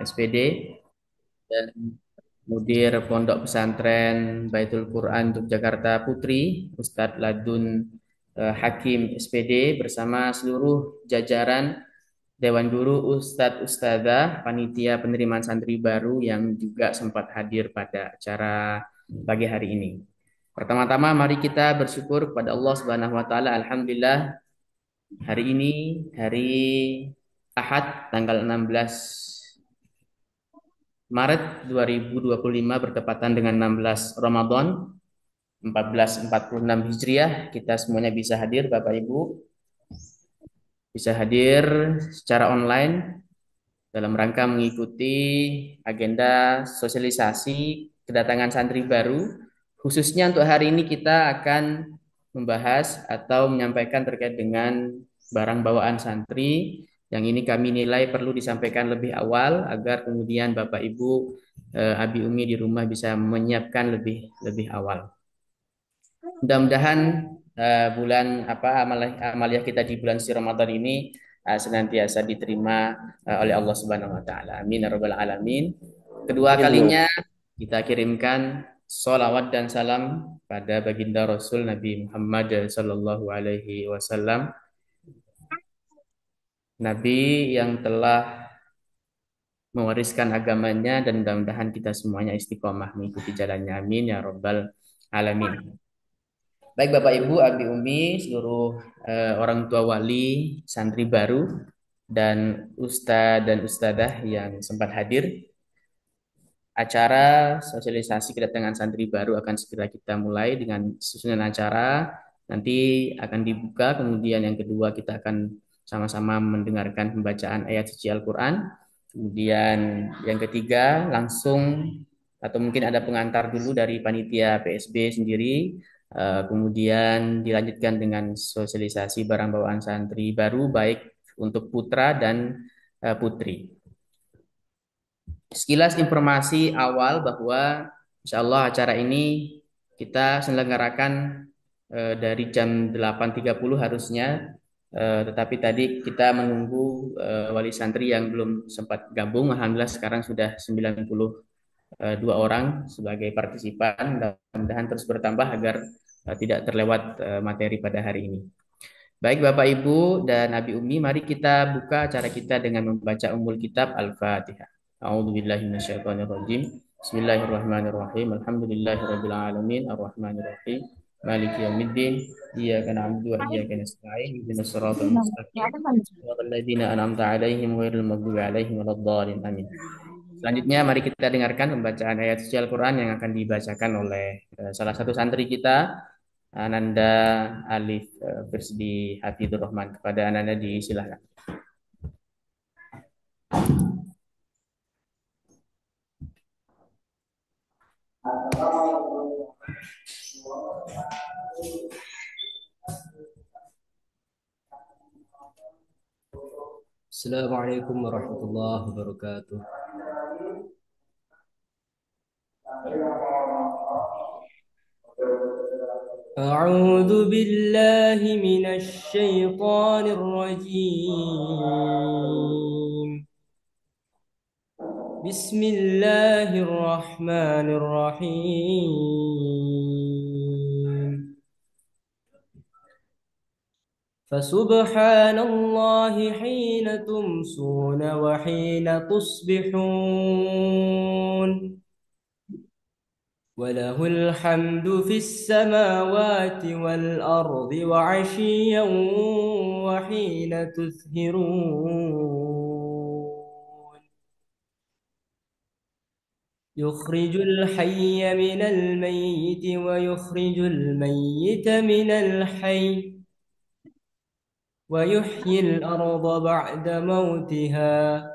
SPD, dan Mudir Pondok Pesantren Baitul Quran Yogyakarta Putri, Ustadz Ladun Hakim SPD bersama seluruh jajaran Dewan Guru, Ustadz Ustadzah, Panitia Penerimaan Santri Baru yang juga sempat hadir pada acara pagi hari ini. Pertama-tama mari kita bersyukur kepada Allah Subhanahu wa taala. Alhamdulillah hari ini hari Ahad tanggal 16 Maret 2025 bertepatan dengan 16 Ramadan 1446 Hijriah. Kita semuanya bisa hadir, Bapak Ibu, bisa hadir secara online dalam rangka mengikuti agenda sosialisasi kedatangan santri baru. Khususnya untuk hari ini kita akan membahas atau menyampaikan terkait dengan barang bawaan santri yang ini kami nilai perlu disampaikan lebih awal agar kemudian Bapak Ibu Abi Umi di rumah bisa menyiapkan lebih lebih awal. Mudah-mudahan bulan amaliah kita di bulan suci Ramadan ini senantiasa diterima oleh Allah Subhanahu wa taala. Amin ya rabbal alamin. Kedua Amin. kalinya kita kirimkan salawat dan salam pada baginda Rasul Nabi Muhammad sallallahu alaihi wasallam, Nabi yang telah mewariskan agamanya, dan mudah-mudahan kita semuanya istiqomah mengikuti jalannya. Amin ya rabbal alamin. Baik Bapak Ibu, Abi Umi, seluruh orang tua wali, santri baru, dan ustadz dan ustadzah yang sempat hadir, acara sosialisasi kedatangan santri baru akan segera kita mulai dengan susunan acara. Nanti akan dibuka, kemudian yang kedua kita akan sama-sama mendengarkan pembacaan ayat suci Al-Quran. Kemudian yang ketiga langsung atau mungkin ada pengantar dulu dari panitia PSB sendiri. Kemudian dilanjutkan dengan sosialisasi barang bawaan santri baru baik untuk putra dan putri. Sekilas informasi awal bahwa insya Allah acara ini kita selenggarakan dari jam 8.30 harusnya, tetapi tadi kita menunggu wali santri yang belum sempat gabung. Alhamdulillah sekarang sudah 92 orang sebagai partisipan, dan mudah-mudahan terus bertambah agar tidak terlewat materi pada hari ini. Baik Bapak Ibu dan Abi Umi, mari kita buka acara kita dengan membaca Ummul Kitab Al-Fatihah. A'udzubillahi minasyaitonirrajim. Bismillahirrahmanirrahim. Alhamdulillahirabbil alamin arrahmanir rahim. Maliki yaumiddin. Iyyaka na'budu wa iyyaka nasta'in. Ihdinas siratal mustaqim. Shiratal ladzina an'amta 'alaihim ghairil maghdubi 'alaihim waladdallin. Amin. Selanjutnya mari kita dengarkan pembacaan ayat suci Al-Quran yang akan dibacakan oleh salah satu santri kita, Ananda Alif Firsdi Hafidur Rahman. Kepada Ananda disilahkan. Assalamualaikum warahmatullahi wabarakatuh. أعوذ بالله من الشيطان الرجيم. بسم الله الرحمن الرحيم. فسبحان الله حين تمسون وحين تصبحون، وله الحمد في السماوات والأرض وعشيا وحين تظهرون، يخرج الحي من الميت ويخرج الميت من الحي، ويحيي الأرض بعد موتها،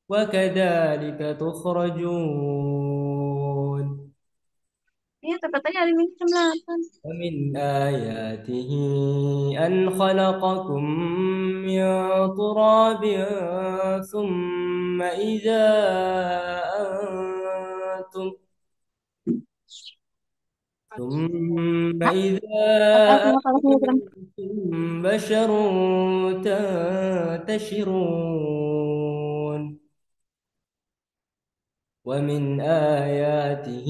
وكذلك تخرجون. Iya, katanya hari Minggu jam 8. ومن آياته أن خلقكم من تراب ثم إذا أنتم ثم إذا Aku mau kalau program. أنتم بشر تنتشرون. ومن آياته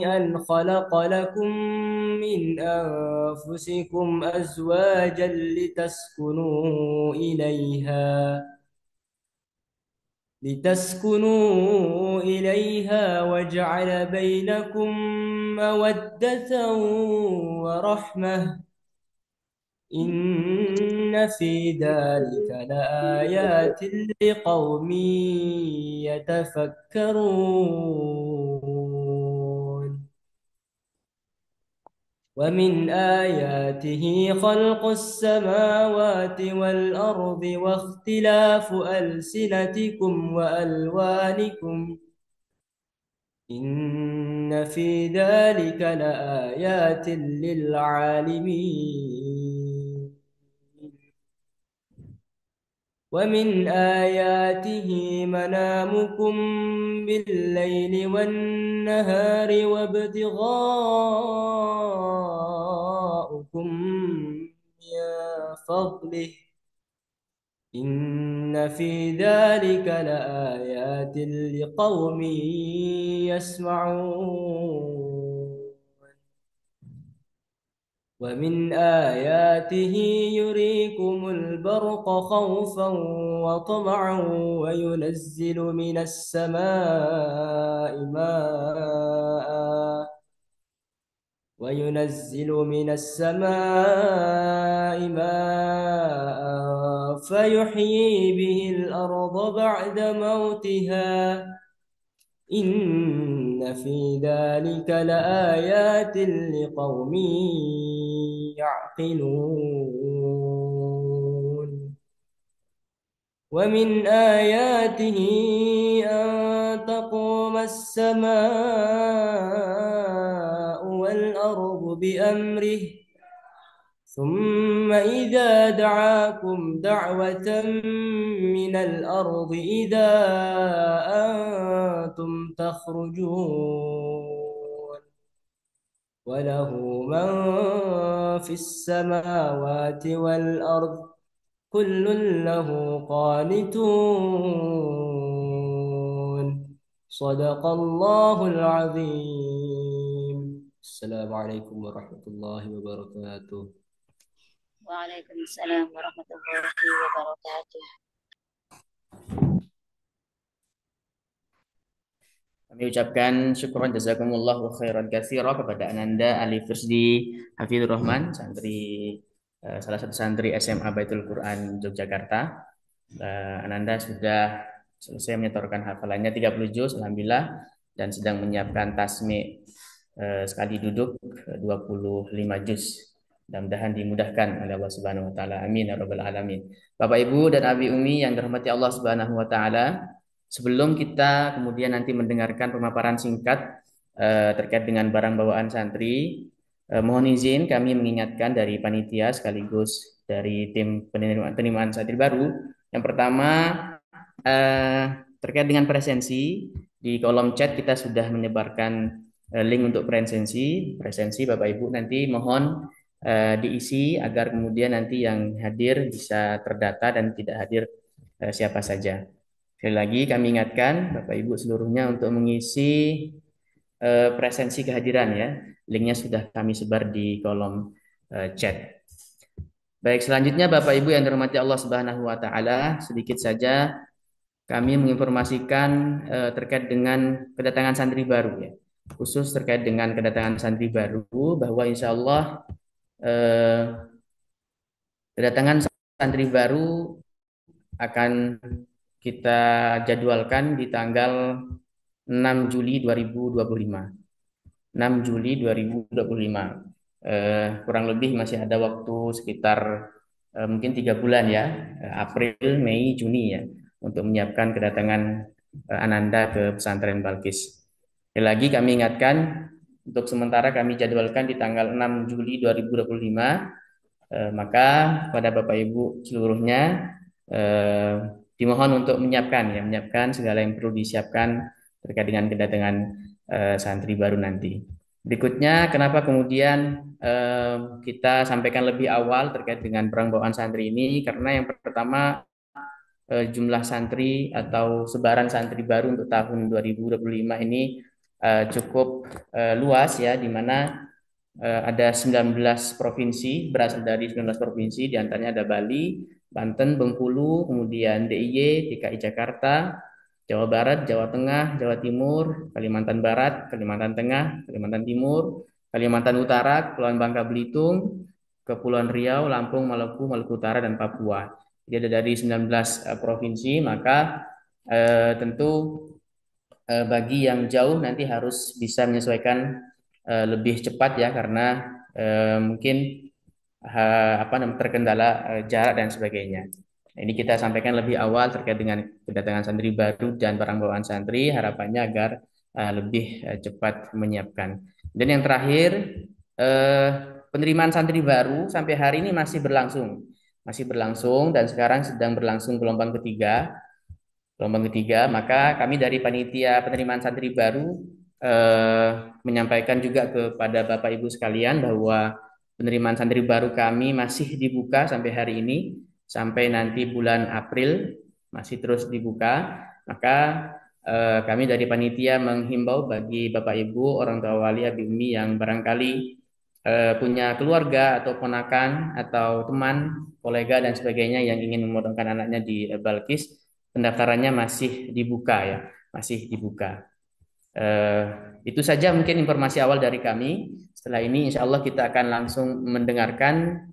أن خلق لكم من أنفسكم أزواجا لتسكنوا إليها وجعل بينكم مودة ورحمة إن في ذلك لآيات لقوم يتفكرون ومن آياته خلق السماوات والأرض واختلاف ألسنتكم وألوانكم إن في ذلك لآيات للعالمين ومن آياته منامكم بالليل والنهار وابتغاؤكم من فضله إن في ذلك لآيات لقوم يسمعون ومن آياته يريكم البرق خوفا وطمعا وينزل من السماء ماء فيحيي به الأرض بعد موتها إن في ذلك لآيات لقوم يعقلون ومن آياته أن تقوم السماء والأرض بأمره ثم إذا دعاكم دعوة من الأرض إذا أنتم تخرجون وله من في السماوات والأرض كل له قانتون صدق الله العظيم السلام عليكم ورحمة الله وبركاته Waalaikumsalam warahmatullahi wabarakatuh. Kami ucapkan syukuran jazakumullahu khairan katsira kepada Ananda Ali Firsdi Hafizur Rahman, salah satu santri SMA Baitul Quran Yogyakarta. Ananda sudah selesai menyetorkan hafalannya 30 juz alhamdulillah dan sedang menyiapkan tasmi sekali duduk 25 juz. Mudah-mudahan dimudahkan oleh Allah Subhanahu wa taala. Amin ya rabbal alamin. Bapak Ibu dan Abi Umi yang dirahmati Allah Subhanahu wa taala, sebelum kita kemudian nanti mendengarkan pemaparan singkat terkait dengan barang bawaan santri, mohon izin kami mengingatkan dari panitia sekaligus dari tim penerimaan santri baru. Yang pertama terkait dengan presensi, di kolom chat kita sudah menyebarkan link untuk presensi. Bapak Ibu nanti mohon diisi agar kemudian nanti yang hadir bisa terdata dan tidak hadir siapa saja. Sekali lagi kami ingatkan Bapak Ibu seluruhnya untuk mengisi presensi kehadiran ya. Linknya sudah kami sebar di kolom chat. Baik, selanjutnya Bapak Ibu yang dirahmati Allah Subhanahu wa taala, sedikit saja kami menginformasikan terkait dengan kedatangan santri baru ya. Khusus terkait dengan kedatangan santri baru bahwa insya Allah kedatangan santri baru akan kita jadwalkan di tanggal 6 Juli 2025. 6 Juli 2025. Kurang lebih masih ada waktu sekitar mungkin 3 bulan ya, April, Mei, Juni ya, untuk menyiapkan kedatangan Ananda ke pesantren Balkis. Sekali lagi kami ingatkan, untuk sementara kami jadwalkan di tanggal 6 Juli 2025. Maka pada Bapak Ibu seluruhnya dimohon untuk menyiapkan segala yang perlu disiapkan terkait dengan kedatangan santri baru nanti. Berikutnya, kenapa kemudian kita sampaikan lebih awal terkait dengan barang bawaan santri ini? Karena yang pertama jumlah santri atau sebaran santri baru untuk tahun 2025 ini cukup luas ya, di mana ada 19 provinsi, berasal dari 19 provinsi, di antaranya ada Bali, Banten, Bengkulu, kemudian DIY, DKI Jakarta, Jawa Barat, Jawa Tengah, Jawa Timur, Kalimantan Barat, Kalimantan Tengah, Kalimantan Timur, Kalimantan Utara, Kepulauan Bangka Belitung, Kepulauan Riau, Lampung, Maluku, Maluku Utara, dan Papua. Jadi ada dari 19 provinsi, maka tentu bagi yang jauh nanti harus bisa menyesuaikan lebih cepat ya, karena mungkin terkendala jarak dan sebagainya. Nah, ini kita sampaikan lebih awal terkait dengan kedatangan santri baru dan barang bawaan santri, harapannya agar lebih cepat menyiapkan. Dan yang terakhir, eh, penerimaan santri baru sampai hari ini masih berlangsung dan sekarang sedang berlangsung gelombang ketiga, maka kami dari panitia penerimaan santri baru eh, menyampaikan juga kepada Bapak Ibu sekalian bahwa penerimaan santri baru kami masih dibuka sampai hari ini, sampai nanti bulan April masih terus dibuka. Maka kami dari panitia menghimbau bagi Bapak Ibu, orang tua wali, abi umi yang barangkali punya keluarga atau ponakan atau teman, kolega dan sebagainya yang ingin memotongkan anaknya di Balkis, pendaftarannya masih dibuka ya, masih dibuka. Eh, itu saja mungkin informasi awal dari kami. Setelah ini insya Allah kita akan langsung mendengarkan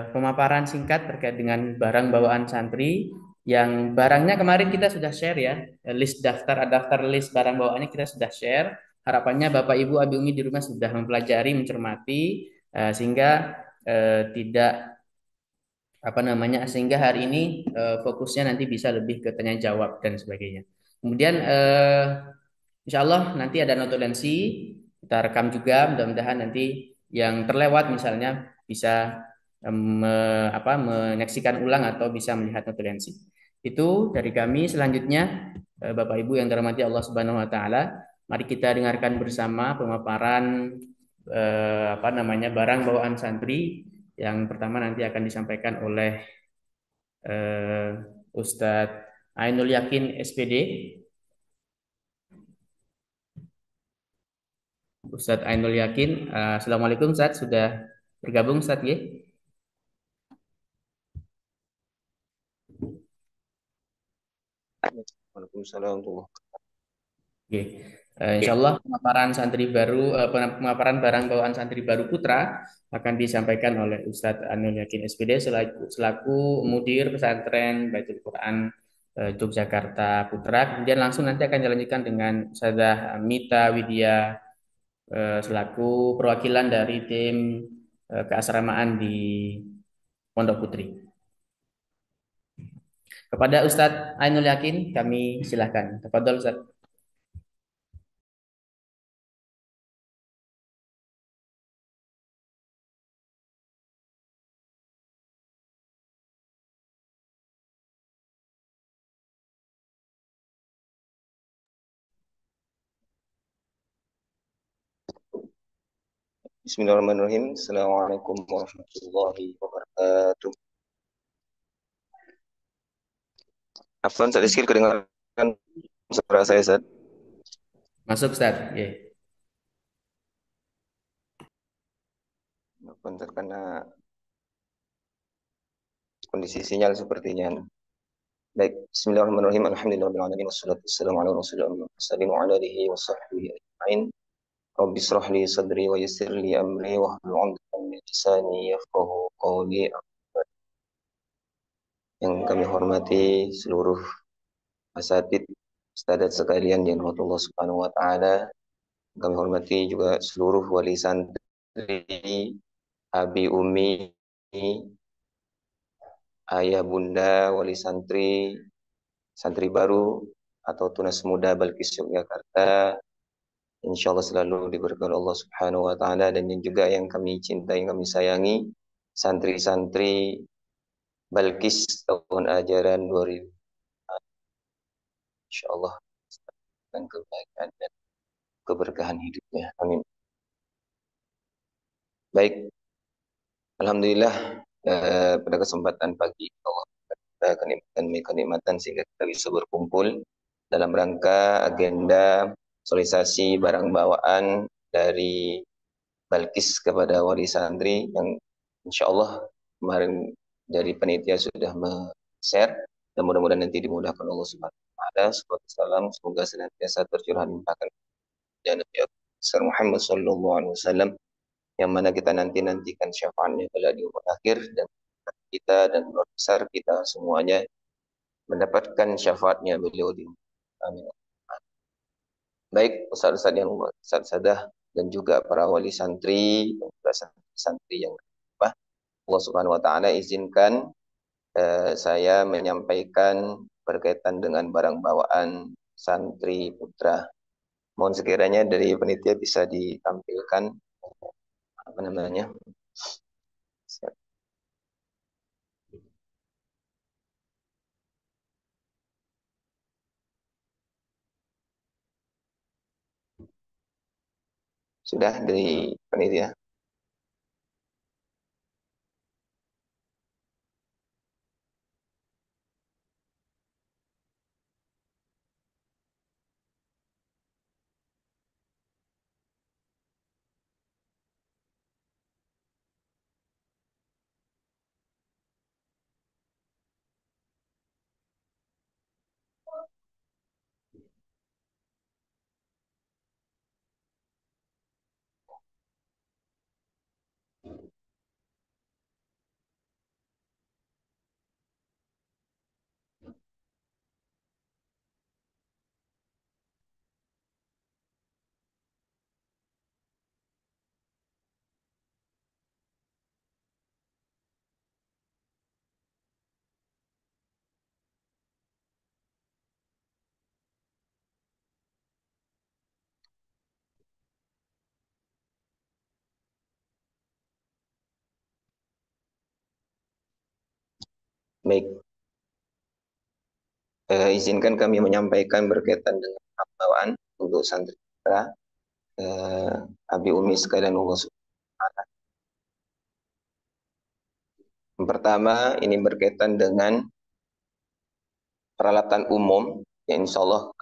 pemaparan singkat terkait dengan barang bawaan santri, yang barangnya kemarin kita sudah share ya, list daftar list barang bawaannya kita sudah share. Harapannya Bapak Ibu Abi Umi di rumah sudah mempelajari, mencermati, sehingga tidak sehingga hari ini fokusnya nanti bisa lebih ke tanya jawab dan sebagainya. Kemudian insya Allah nanti ada notulensi, kita rekam juga, mudah-mudahan nanti yang terlewat misalnya bisa menyaksikan ulang atau bisa melihat notulensi. Itu dari kami. Selanjutnya Bapak Ibu yang dirahmati Allah Subhanahu wa taala, mari kita dengarkan bersama pemaparan barang bawaan santri. Yang pertama nanti akan disampaikan oleh Ustadz Ainul Yakin SPD. Ustadz Ainul Yakin. Assalamualaikum Ustadz, sudah bergabung Ustadz ya? Waalaikumsalam warahmatullahi Oke. Insya Allah pemaparan barang bawaan santri baru Putra akan disampaikan oleh Ustadz Ainul Yakin SPD selaku Mudir Pesantren Baitul Quran Yogyakarta Putra. Kemudian langsung nanti akan dilanjutkan dengan Ustadzah Mita Widya selaku perwakilan dari tim keasramaan di Pondok Putri. Kepada Ustadz Ainul Yakin, kami silahkan. Tafadhol Ustadz. Bismillahirrahmanirrahim. Assalamualaikum warahmatullahi wabarakatuh. Afwan, saya skill kedengaran suara saya, Ustaz? Masuk Ustadz. Yeah. Afwan, terkena kondisi sinyal sepertinya. Baik, Bismillahirrahmanirrahim. Alhamdulillahirrahmanirrahim. Wassalatu wassalamu ala rasulillah wa ala alihi wa sahbihi ajma'in. Rabbi israh li sadri wa yassir li amri wa hlul 'uqdatam min lisani yafqahu qawli. Yang kami hormati seluruh asatid, ustadzat sekalian yang Allah Subhanahu wa taala. Kami hormati juga seluruh wali santri, abi umi, ayah bunda, wali santri, santri baru atau tunas muda Balkis Yogyakarta. Insya Allah selalu diberkahi Allah Subhanahu wa taala, dan juga yang kami cintai, kami sayangi, santri-santri Balkis tahun ajaran 2000. Insya Allah dengan kebaikan dan keberkahan hidupnya. Amin. Baik, alhamdulillah pada kesempatan pagi Allah kenikmatan sehingga kita bisa berkumpul dalam rangka agenda sosialisasi barang bawaan dari Balkis kepada wali santri yang insya Allah kemarin dari panitia sudah share dan mudah-mudahan nanti dimudahkan Allah Subhanahu wa taala. Salam semoga senantiasa tercurah limpahkan dan Nabi besar Muhammad sallallahu alaihi wasallam yang mana kita nantikan syafaatnya pada di umur akhir dan kita dan keluarga besar kita semuanya mendapatkan syafaatnya beliau di amin. Baik ustaz-ustaz yang ustaz-ustazah dan juga para wali santri dan juga santri yang berubah. Allah Subhanahu wa taala izinkan saya menyampaikan berkaitan dengan barang bawaan santri putra. Mohon sekiranya dari panitia bisa ditampilkan apa namanya? Sudah dari panitia. Baik, izinkan kami menyampaikan berkaitan dengan bawaan untuk santri putra Abi Umi sekalian Allah Subhanahu wa taala. Yang pertama ini berkaitan dengan peralatan umum yang insya Allah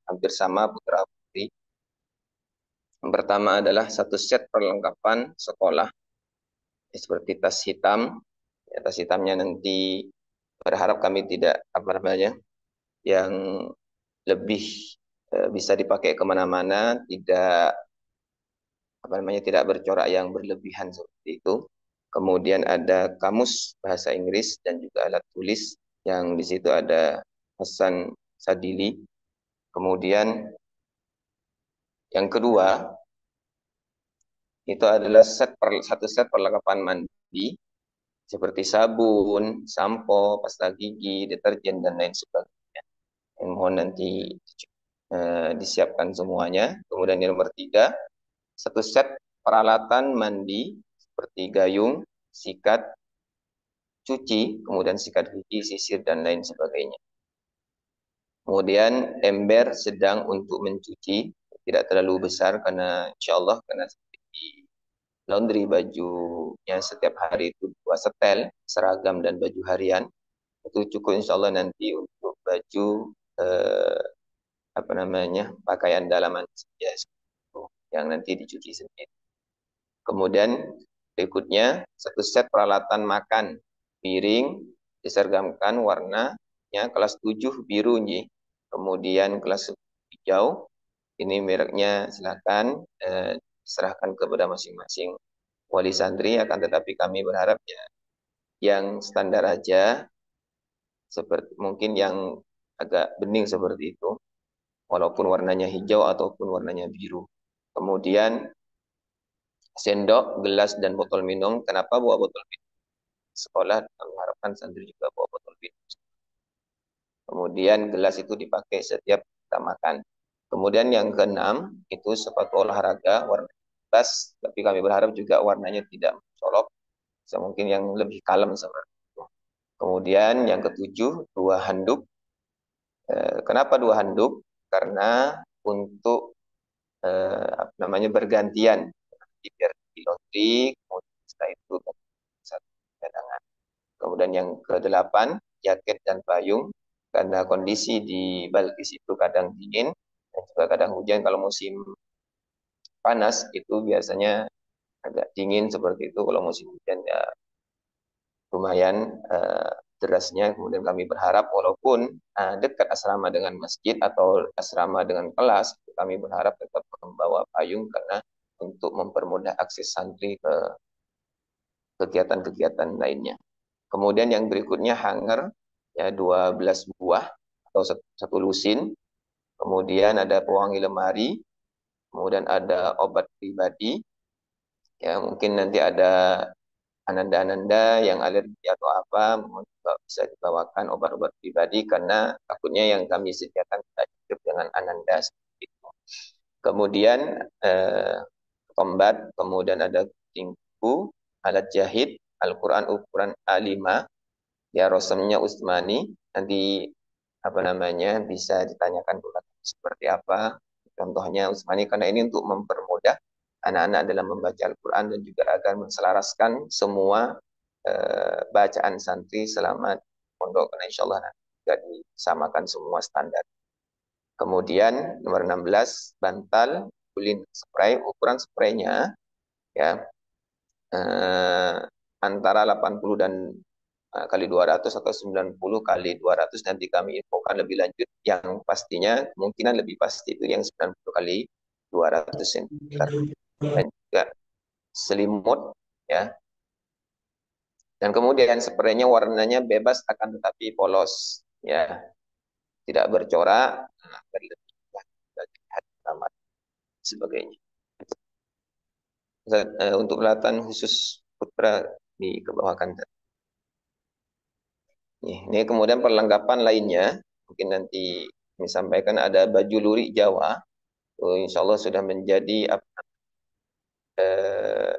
hampir sama putra putri. Yang pertama adalah satu set perlengkapan sekolah seperti tas hitam. Ya, tas hitamnya nanti berharap kami tidak apa namanya yang lebih bisa dipakai kemana-mana, tidak apa namanya tidak bercorak yang berlebihan seperti itu. Kemudian ada kamus bahasa Inggris dan juga alat tulis yang di situ ada Hasan Sadili. Kemudian yang kedua itu adalah satu set perlengkapan mandi seperti sabun, sampo, pasta gigi, deterjen dan lain sebagainya. Yang mohon nanti disiapkan semuanya. Kemudian yang nomor tiga, satu set peralatan mandi seperti gayung, sikat, cuci, kemudian sikat gigi, sisir dan lain sebagainya. Kemudian ember sedang untuk mencuci, tidak terlalu besar karena insya Allah karena di laundry bajunya setiap hari itu 2 setel seragam dan baju harian itu cukup insya Allah nanti untuk baju apa namanya pakaian dalaman ya, yang nanti dicuci sendiri. Kemudian berikutnya satu set peralatan makan piring diseragamkan warnanya kelas 7 biru nih. Kemudian kelas hijau ini mereknya silakan serahkan kepada masing-masing wali santri akan tetapi kami berharap ya yang standar aja seperti mungkin yang agak bening seperti itu walaupun warnanya hijau ataupun warnanya biru. Kemudian sendok, gelas dan botol minum. Kenapa bawa botol minum? Sekolah kami harapkan santri juga bawa botol minum. Kemudian gelas itu dipakai setiap kita makan. Kemudian yang keenam itu sepatu olahraga warna tas, tapi kami berharap juga warnanya tidak mencolok, mungkin yang lebih kalem seperti itu. Kemudian yang ketujuh dua handuk. Kenapa dua handuk? Karena untuk apa namanya bergantian, biar di laundry, kemudian setelah itu satu cadangan. Kemudian yang kedelapan jaket dan payung karena kondisi di Balkis itu kadang dingin dan juga kadang hujan. Kalau musim panas itu biasanya agak dingin seperti itu. Kalau musim hujan ya lumayan derasnya. Kemudian kami berharap walaupun dekat asrama dengan masjid atau asrama dengan kelas, kami berharap tetap membawa payung karena untuk mempermudah akses santri ke kegiatan-kegiatan lainnya. Kemudian yang berikutnya hanger ya 12 buah atau satu lusin. Kemudian ada pewangi lemari, kemudian ada obat pribadi. Ya, mungkin nanti ada ananda-ananda yang alergi atau apa bisa dibawakan obat-obat pribadi karena takutnya yang kami sediakan tidak cukup dengan ananda seperti itu. Kemudian kombat, kemudian ada tingku, alat jahit, Al-Quran ukuran A5, ya rosemnya Utsmani. Nanti apa namanya bisa ditanyakan seperti apa contohnya Utsmani karena ini untuk mempermudah anak-anak dalam membaca Al-Quran dan juga agar menselaraskan semua bacaan santri selama pondok karena insya Allah nanti juga disamakan semua standar. Kemudian nomor 16 bantal kulin spray, ukuran spraynya ya antara 80 dan kali 200 atau 90 kali 200 nanti kami infokan lebih lanjut. Yang pastinya kemungkinan lebih pasti itu yang 90 kali 200 cm. Dan juga selimut ya. Dan kemudian spraynya warnanya bebas akan tetapi polos ya. Tidak bercorak, sebagainya. Untuk peralatan khusus putra dikebawahkan. Ini kemudian perlengkapan lainnya, mungkin nanti kami sampaikan ada baju lurik Jawa. Insya Allah sudah menjadi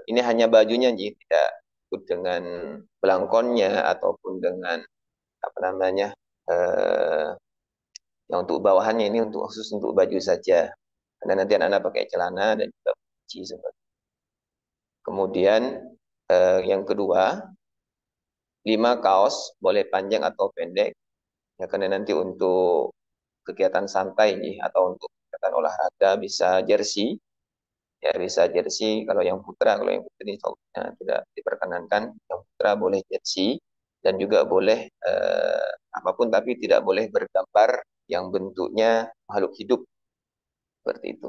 ini hanya bajunya, tidak ikut dengan belangkonnya ataupun dengan apa namanya yang untuk bawahannya ini untuk khusus untuk baju saja. Karena nanti anak-anak pakai celana dan juga peci seperti. Kemudian yang kedua 5 kaos boleh panjang atau pendek. Ya karena nanti untuk kegiatan santai nih atau untuk kegiatan olahraga bisa jersey. Ya bisa jersey kalau yang putra, kalau yang putri tidak diperkenankan. Yang putra boleh jersey dan juga boleh apapun tapi tidak boleh bergambar yang bentuknya makhluk hidup seperti itu.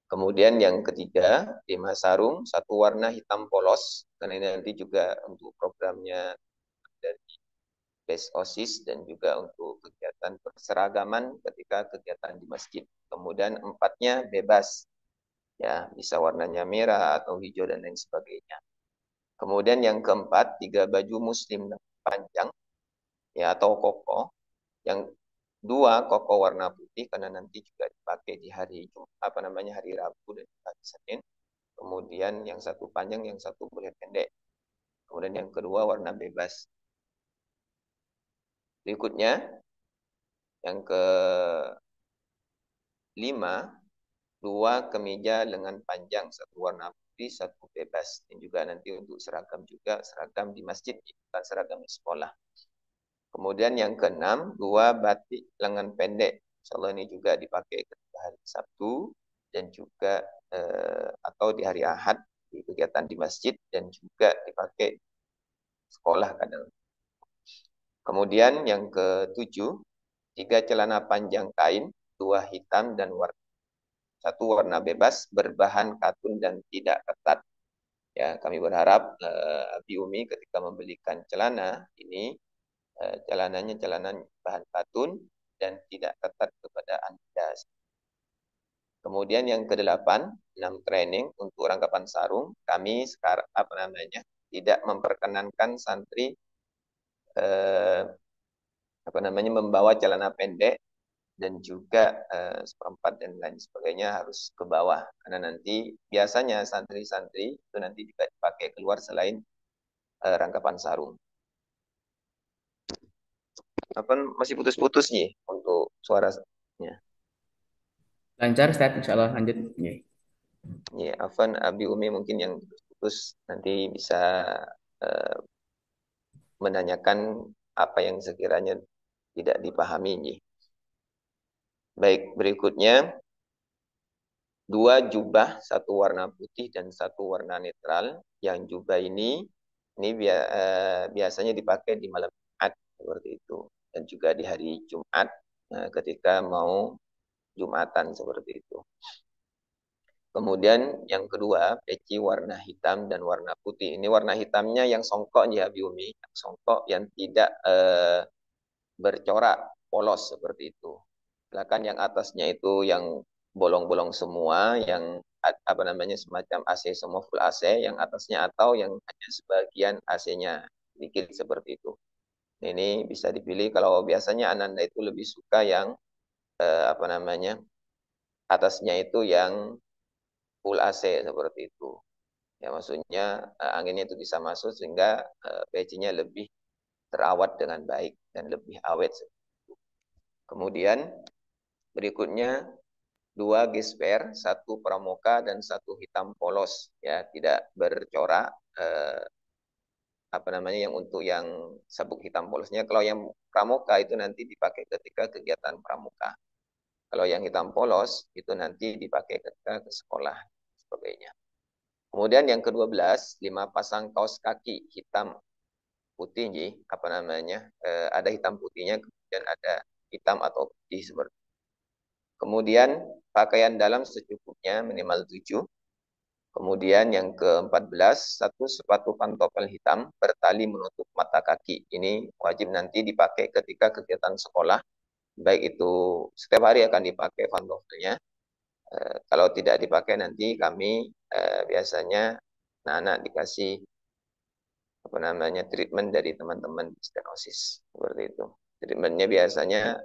Kemudian yang ketiga 5 sarung, satu warna hitam polos karena ini nanti juga untuk programnya dari base OSIS dan juga untuk kegiatan perseragaman ketika kegiatan di masjid. Kemudian 4-nya bebas, ya bisa warnanya merah atau hijau dan lain sebagainya. Kemudian yang keempat 3 baju muslim panjang, ya atau koko. Yang 2 koko warna putih karena nanti juga dipakai di hari hari Rabu dan hari Senin. Kemudian yang satu panjang, yang satu boleh pendek. Kemudian yang kedua warna bebas. Berikutnya yang ke-5 2 kemeja lengan panjang, satu warna putih, satu bebas. Dan juga nanti untuk seragam juga, seragam di masjid, bukan seragam di sekolah. Kemudian yang ke-6 2 batik lengan pendek. Insyaallah ini juga dipakai ketika hari Sabtu dan juga atau di hari Ahad di kegiatan di masjid dan juga dipakai sekolah kadang. Kemudian yang ke-7 3 celana panjang kain, 2 hitam dan satu warna bebas berbahan katun dan tidak ketat. Ya, kami berharap Abi Umi ketika membelikan celana ini celananya celana bahan katun dan tidak ketat kepada Anda. Kemudian yang ke-8 6 training untuk rangkapan sarung. Kami sekarang tidak memperkenankan santri membawa celana pendek dan juga seperempat dan lain sebagainya harus ke bawah karena nanti biasanya santri-santri itu nanti juga dipakai keluar selain rangkapan sarung. Masih putus-putus nih untuk suaranya. Lancar Ustaz, insya Allah lanjut. Ya, Afan Abi Umi mungkin yang putus nanti bisa menanyakan apa yang sekiranya tidak dipahami nggih. Baik, berikutnya 2 jubah, satu warna putih dan satu warna netral. Yang jubah ini biasanya dipakai di malam Jumat seperti itu, dan juga di hari Jumat ketika mau Jumatan seperti itu. Kemudian yang kedua, peci warna hitam dan warna putih. Ini warna hitamnya yang songkok ya Biumi, yang songkok yang tidak bercorak polos seperti itu. Silakan yang atasnya itu yang bolong-bolong semua, yang apa namanya semacam AC semua full AC, yang atasnya atau yang hanya sebagian AC-nya sedikit seperti itu. Ini bisa dipilih. Kalau biasanya Ananda itu lebih suka yang apa namanya atasnya itu yang full AC seperti itu. Ya maksudnya anginnya itu bisa masuk sehingga pecinya lebih terawat dengan baik dan lebih awet. Kemudian berikutnya 2 gesper, 1 pramuka dan 1 hitam polos, ya tidak bercorak. Apa namanya yang untuk yang sabuk hitam polosnya. Kalau yang pramuka itu nanti dipakai ketika kegiatan pramuka. Kalau yang hitam polos itu nanti dipakai ketika ke sekolah sebagainya. Kemudian yang ke-12, 5 pasang kaos kaki hitam putih, apa namanya? Ada hitam putihnya, kemudian ada hitam atau putih seperti. Kemudian pakaian dalam secukupnya minimal 7. Kemudian yang ke-14, 1 sepatu pantofel hitam bertali menutup mata kaki. Ini wajib nanti dipakai ketika kegiatan sekolah. Baik itu setiap hari akan dipakai pantofelnya. Kalau tidak dipakai nanti kami biasanya anak-anak dikasih apa namanya treatment dari teman-teman stenosis seperti itu. Treatmentnya biasanya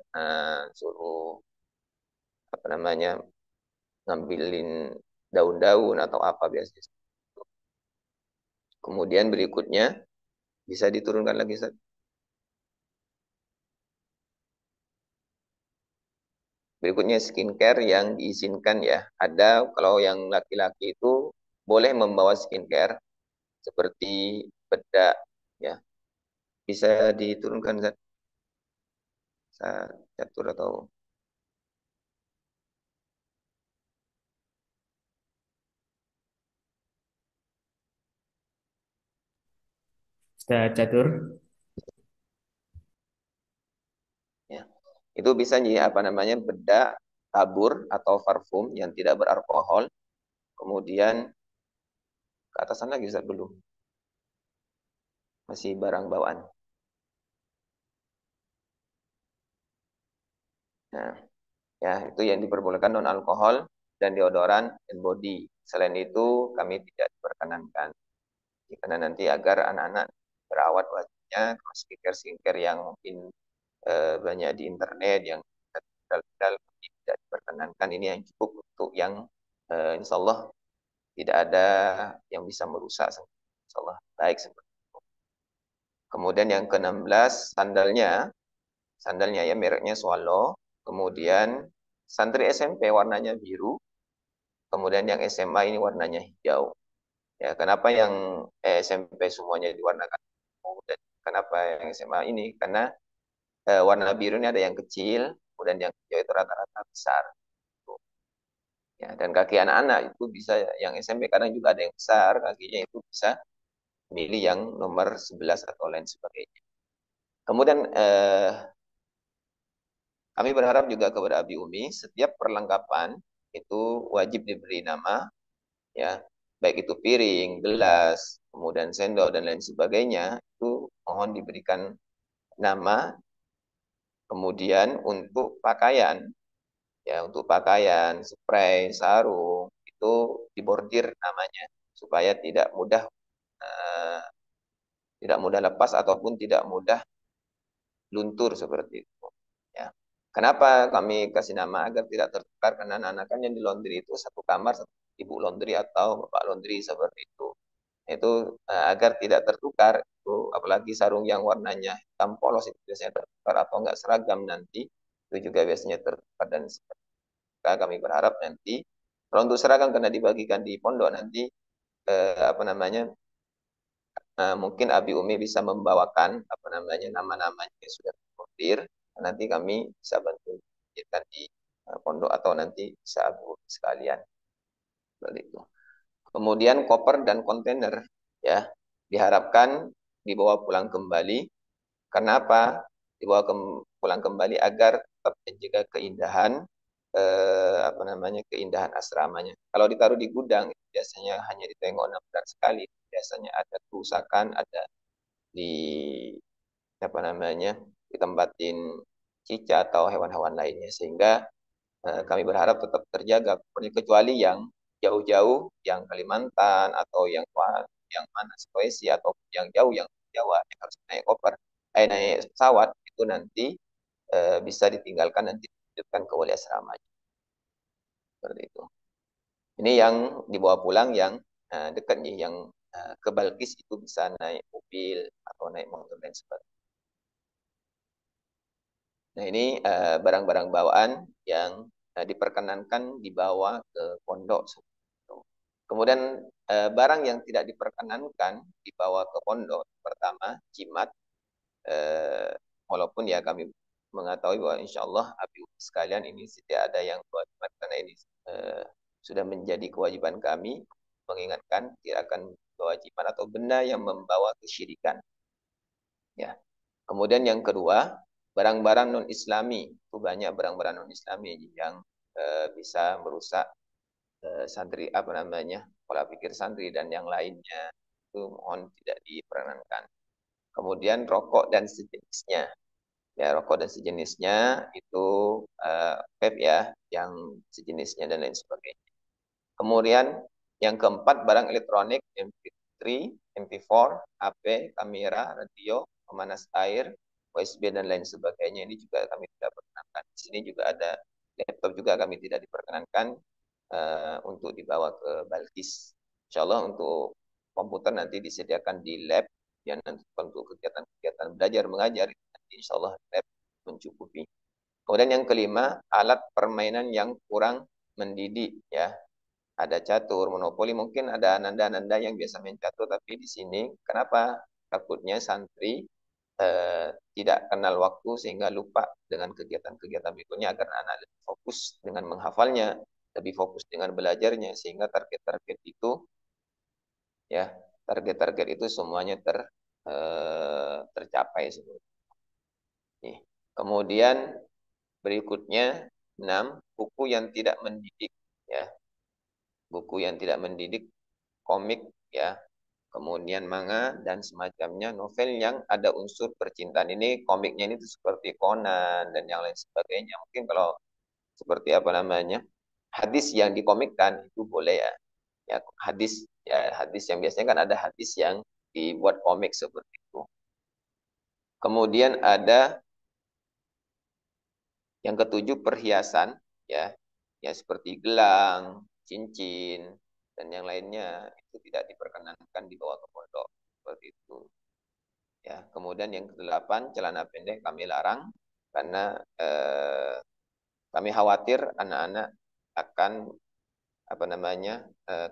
suruh apa namanya ngambilin daun-daun atau apa biasanya. Kemudian berikutnya bisa diturunkan lagi, Ustaz. Berikutnya skincare yang diizinkan ya. Ada kalau yang laki-laki itu boleh membawa skincare seperti bedak ya. Bisa diturunkan, Ustaz. Catur atau Sudah catur. ya. Itu bisa jadi apa namanya bedak tabur atau parfum yang tidak beralkohol. Kemudian ke atasan lagi Ustaz belum. Masih barang bawaan. Nah, ya itu yang diperbolehkan non alkohol dan deodoran dan body. Selain itu kami tidak diperkenankan. Karena nanti agar anak-anak berawat wajibnya skincare yang mungkin banyak di internet yang tidak diperkenankan, ini yang cukup untuk yang insya Allah tidak ada yang bisa merusak, insya Allah baik seperti itu. Kemudian yang ke-16 sandalnya ya mereknya Swallow. Kemudian santri SMP warnanya biru. Kemudian yang SMA ini warnanya hijau. Ya, kenapa yang SMP semuanya diwarnakan biru dan kenapa yang SMA ini? Karena warna biru ini ada yang kecil, kemudian yang hijau itu rata-rata besar. Ya, dan kaki anak-anak itu bisa yang SMP kadang juga ada yang besar, kakinya itu bisa milih yang nomor 11 atau lain sebagainya. Kemudian kami berharap juga kepada Abi Umi, setiap perlengkapan itu wajib diberi nama, ya, baik itu piring, gelas, kemudian sendok dan lain sebagainya, itu mohon diberikan nama. Kemudian untuk pakaian, ya untuk pakaian, spray, sarung, itu dibordir namanya supaya eh, tidak mudah lepas ataupun tidak mudah luntur seperti itu. Ya. Kenapa kami kasih nama agar tidak tertukar karena anak-anak kan yang di laundry itu satu kamar satu ibu laundry atau bapak laundry seperti itu. Itu agar tidak tertukar itu apalagi sarung yang warnanya hitam polos itu biasanya tertukar atau enggak seragam nanti itu juga biasanya tertukar dan kami berharap nanti kalau untuk seragam karena dibagikan di pondok nanti apa namanya mungkin Abi Umi bisa membawakan apa namanya nama-namanya yang sudah terkodir. Nanti kami bisa bantu kita di pondok atau nanti bisa Abi Umi sekalian seperti itu. Kemudian koper dan kontainer ya diharapkan dibawa pulang kembali. Kenapa? Dibawa pulang kembali agar tetap menjaga keindahan apa namanya keindahan asramanya. Kalau ditaruh di gudang biasanya hanya ditengok 6 bulan sekali. Biasanya ada kerusakan, ada di apa namanya ditempatin cicak atau hewan-hewan lainnya sehingga kami berharap tetap terjaga kecuali yang jauh-jauh yang Kalimantan atau yang mana Sulawesi atau yang jauh yang Jawa yang harus naik koper naik pesawat itu nanti bisa ditinggalkan nanti dilanjutkan ke wali asramanya seperti itu. Ini yang dibawa pulang yang dekat nih yang ke Balkis itu bisa naik mobil atau naik motor dan sebagainya. Nah ini barang-barang bawaan yang diperkenankan dibawa ke pondok. Kemudian barang yang tidak diperkenankan dibawa ke pondok. Pertama jimat, walaupun ya kami mengetahui bahwa insya Allah Abi sekalian ini tidak ada yang bawa jimat karena ini sudah menjadi kewajiban kami mengingatkan tidak akan bawa jimat atau benda yang membawa kesyirikan. Ya. Kemudian yang kedua barang-barang non-Islami. Itu banyak barang-barang non-Islami yang bisa merusak santri apa namanya pola pikir santri dan yang lainnya. Itu mohon tidak diperkenankan. Kemudian rokok dan sejenisnya. Ya, rokok dan sejenisnya itu vape ya, yang sejenisnya dan lain sebagainya. Kemudian yang keempat barang elektronik MP3, MP4, HP, kamera, radio, pemanas air, USB dan lain sebagainya ini juga kami tidak perkenankan. Di sini juga ada laptop juga kami tidak diperkenankan untuk dibawa ke Balkis. Insya Allah untuk komputer nanti disediakan di lab yang nanti untuk kegiatan-kegiatan belajar mengajar nanti insya Allah lab mencukupi. Kemudian yang kelima alat permainan yang kurang mendidik ya. Ada catur, monopoli, mungkin ada ananda-ananda yang biasa main catur, tapi di sini kenapa? Takutnya santri tidak kenal waktu sehingga lupa dengan kegiatan-kegiatan berikutnya agar anak lebih fokus dengan menghafalnya, lebih fokus dengan belajarnya sehingga target-target itu ya target-target itu semuanya tercapai sebenarnya. Kemudian berikutnya 6 buku yang tidak mendidik ya. Buku yang tidak mendidik, komik ya, kemudian manga dan semacamnya, novel yang ada unsur percintaan. Ini komiknya ini tuh seperti Conan dan yang lain sebagainya. Mungkin kalau seperti apa namanya hadis yang dikomikkan itu boleh ya. Ya hadis yang biasanya kan ada hadis yang dibuat komik seperti itu. Kemudian ada yang ketujuh perhiasan ya, ya seperti gelang, cincin dan yang lainnya itu tidak diperkenankan dibawa ke pondok seperti itu. Ya, kemudian yang kedelapan celana pendek kami larang karena kami khawatir anak-anak akan apa namanya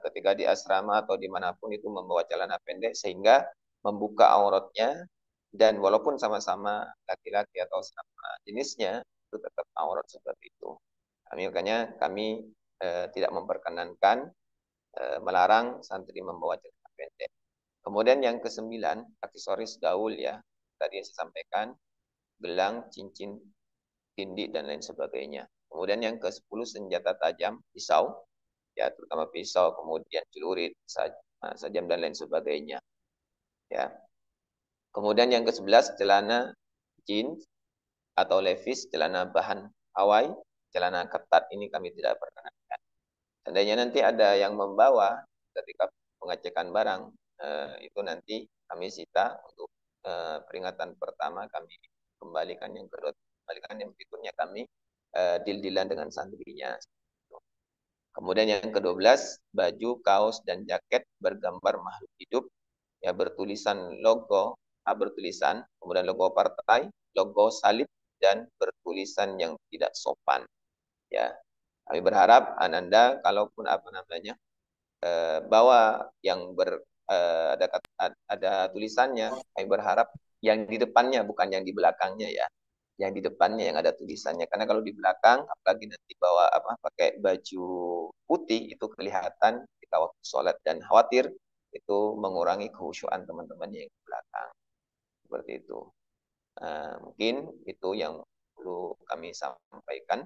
ketika di asrama atau dimanapun itu membawa celana pendek sehingga membuka auratnya dan walaupun sama-sama laki-laki atau sama jenisnya itu tetap aurat seperti itu. Makanya kami tidak memperkenankan melarang santri membawa celana pendek. Kemudian yang kesembilan aksesoris gaul ya tadi yang saya sampaikan gelang, cincin, tindik dan lain sebagainya. Kemudian yang ke-10 senjata tajam, pisau ya terutama pisau, kemudian celurit, sajam dan lain sebagainya. Ya. Kemudian yang ke-11 celana jeans atau levis, celana bahan Hawaii, celana ketat ini kami tidak perkenankan. Seandainya nanti ada yang membawa ketika pengecekan barang itu nanti kami sita untuk peringatan pertama kami kembalikan, yang kedua kembalikan, yang berikutnya kami deal-dealan dengan santrinya. Kemudian yang ke-12 baju, kaos dan jaket bergambar makhluk hidup ya bertulisan logo, bertulisan kemudian logo partai, logo salib dan bertulisan yang tidak sopan. Ya, kami berharap Ananda kalaupun apa namanya bawa yang ada tulisannya. Kami berharap yang di depannya bukan yang di belakangnya ya. Yang di depannya yang ada tulisannya. Karena kalau di belakang, apalagi nanti bawa pakai baju putih itu kelihatan ketika waktu sholat dan khawatir itu mengurangi khusyuan teman-teman yang di belakang. Seperti itu. Mungkin itu yang perlu kami sampaikan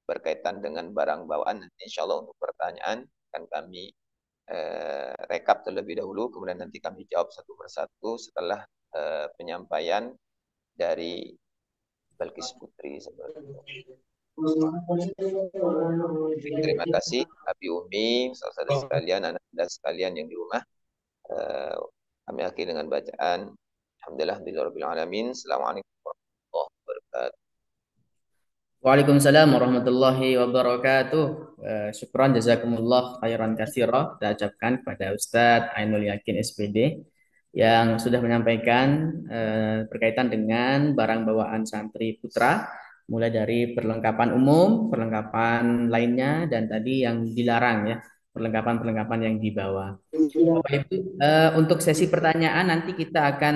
berkaitan dengan barang bawaan. Nanti insya Allah untuk pertanyaan akan kami rekap terlebih dahulu, kemudian nanti kami jawab satu persatu setelah penyampaian dari Balkis Putri. Terima kasih Abi Umi, saudara sekalian, anak-anak sekalian yang di rumah. Kami akhiri dengan bacaan Alhamdulillahirabbil alamin. Assalamualaikum warahmatullahi wabarakatuh. Waalaikumsalam warahmatullahi wabarakatuh. Syukran jazakumullah khairan katsira. Kita ucapkan kepada Ustadz Ainul Yakin SPD yang sudah menyampaikan berkaitan dengan barang bawaan santri putra, mulai dari perlengkapan umum, perlengkapan lainnya, dan tadi yang dilarang ya, perlengkapan-perlengkapan yang dibawa. Bapak Ibu, untuk sesi pertanyaan nanti kita akan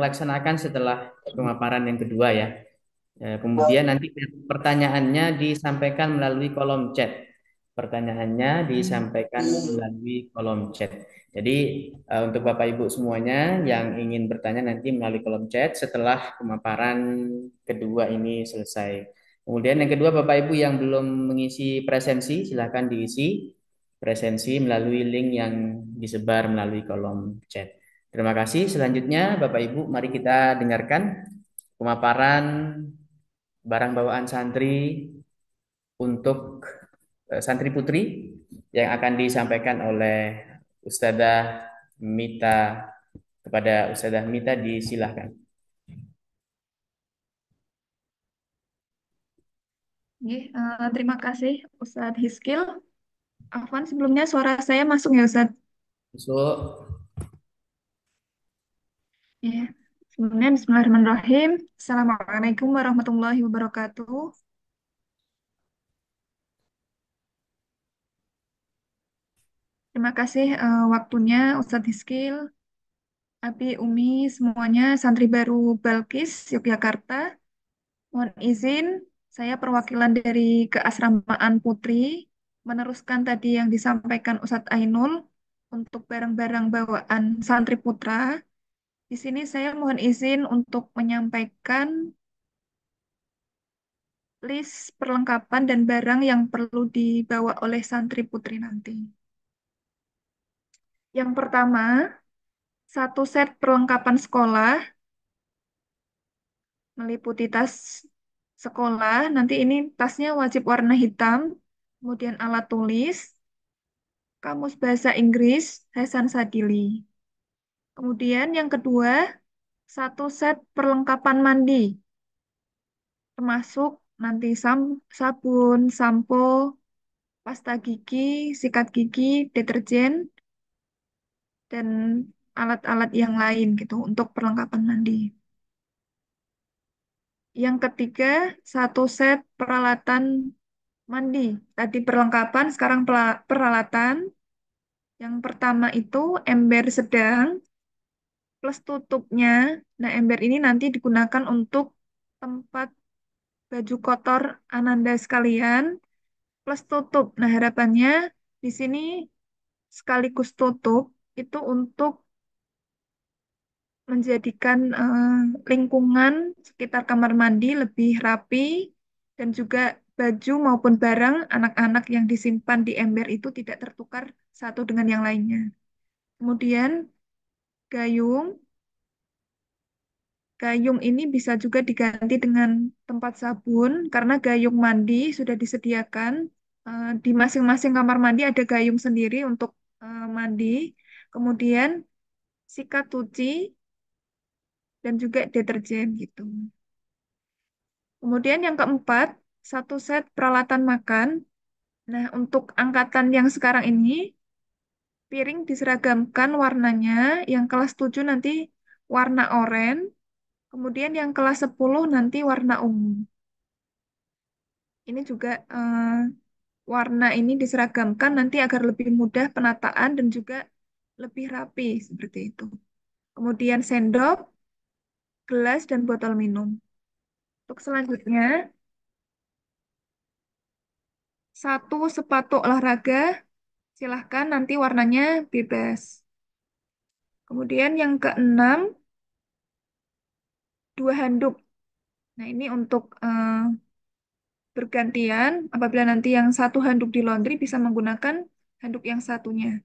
laksanakan setelah pemaparan yang kedua ya. Kemudian nanti pertanyaannya disampaikan melalui kolom chat. Pertanyaannya disampaikan melalui kolom chat. Jadi untuk Bapak Ibu semuanya yang ingin bertanya nanti melalui kolom chat setelah pemaparan kedua ini selesai. Kemudian yang kedua Bapak Ibu yang belum mengisi presensi silahkan diisi presensi melalui link yang disebar melalui kolom chat. Terima kasih. Selanjutnya Bapak Ibu mari kita dengarkan pemaparan barang bawaan santri untuk santri putri yang akan disampaikan oleh Ustadzah Mita. Kepada Ustadzah Mita disilahkan. Terima kasih Ustadz Hiskil. Afwan, sebelumnya suara saya masuk ya Ustadz? Masuk. Ya. Sebelumnya Bismillahirrahmanirrahim. Assalamualaikum warahmatullahi wabarakatuh. Terima kasih waktunya Ustadz Hiskil, Abi, Umi, semuanya santri baru Balkis, Yogyakarta. Mohon izin, saya perwakilan dari Keasramaan Putri, meneruskan tadi yang disampaikan Ustadz Ainul untuk barang-barang bawaan santri putra. Di sini saya mohon izin untuk menyampaikan list perlengkapan dan barang yang perlu dibawa oleh santri putri nanti. Yang pertama, satu set perlengkapan sekolah, meliputi tas sekolah. Nanti ini tasnya wajib warna hitam, kemudian alat tulis, kamus bahasa Inggris, Hasan Sadili. Kemudian yang kedua, satu set perlengkapan mandi, termasuk nanti sabun, sampo, pasta gigi, sikat gigi, deterjen, dan alat-alat yang lain gitu untuk perlengkapan mandi. Yang ketiga, satu set peralatan mandi. Tadi perlengkapan, sekarang peralatan. Yang pertama itu ember sedang plus tutupnya. Nah, ember ini nanti digunakan untuk tempat baju kotor Ananda sekalian plus tutup. Nah, harapannya di sini sekaligus tutup itu untuk menjadikan lingkungan sekitar kamar mandi lebih rapi dan juga baju maupun barang anak-anak yang disimpan di ember itu tidak tertukar satu dengan yang lainnya. Kemudian gayung, gayung ini bisa juga diganti dengan tempat sabun karena gayung mandi sudah disediakan. Di masing-masing kamar mandi ada gayung sendiri untuk mandi. Kemudian sikat cuci dan juga deterjen gitu. Kemudian yang keempat, satu set peralatan makan. Nah, untuk angkatan yang sekarang ini, piring diseragamkan warnanya. Yang kelas 7 nanti warna oranye, kemudian yang kelas 10 nanti warna ungu. Ini juga warna ini diseragamkan nanti agar lebih mudah penataan dan juga lebih rapi seperti itu. Kemudian sendok, gelas, dan botol minum. Untuk selanjutnya, satu sepatu olahraga, silahkan nanti warnanya bebas. Kemudian yang keenam, dua handuk. Nah, ini untuk bergantian, apabila nanti yang satu handuk di laundry bisa menggunakan handuk yang satunya.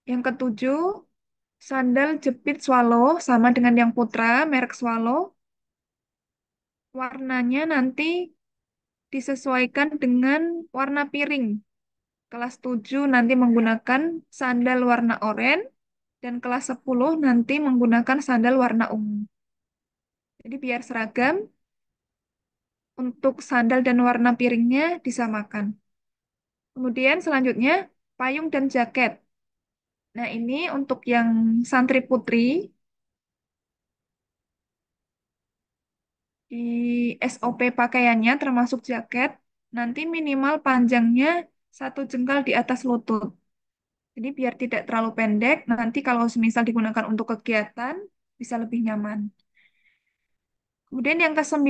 Yang ketujuh, sandal jepit swallow sama dengan yang putra, merek swallow. Warnanya nanti disesuaikan dengan warna piring. Kelas 7 nanti menggunakan sandal warna oranye dan kelas 10 nanti menggunakan sandal warna ungu. Jadi biar seragam, untuk sandal dan warna piringnya disamakan. Kemudian selanjutnya payung dan jaket. Nah, ini untuk yang santri putri di SOP pakaiannya termasuk jaket, nanti minimal panjangnya 1 jengkal di atas lutut. Jadi biar tidak terlalu pendek, nanti kalau semisal digunakan untuk kegiatan bisa lebih nyaman. Kemudian yang ke-9,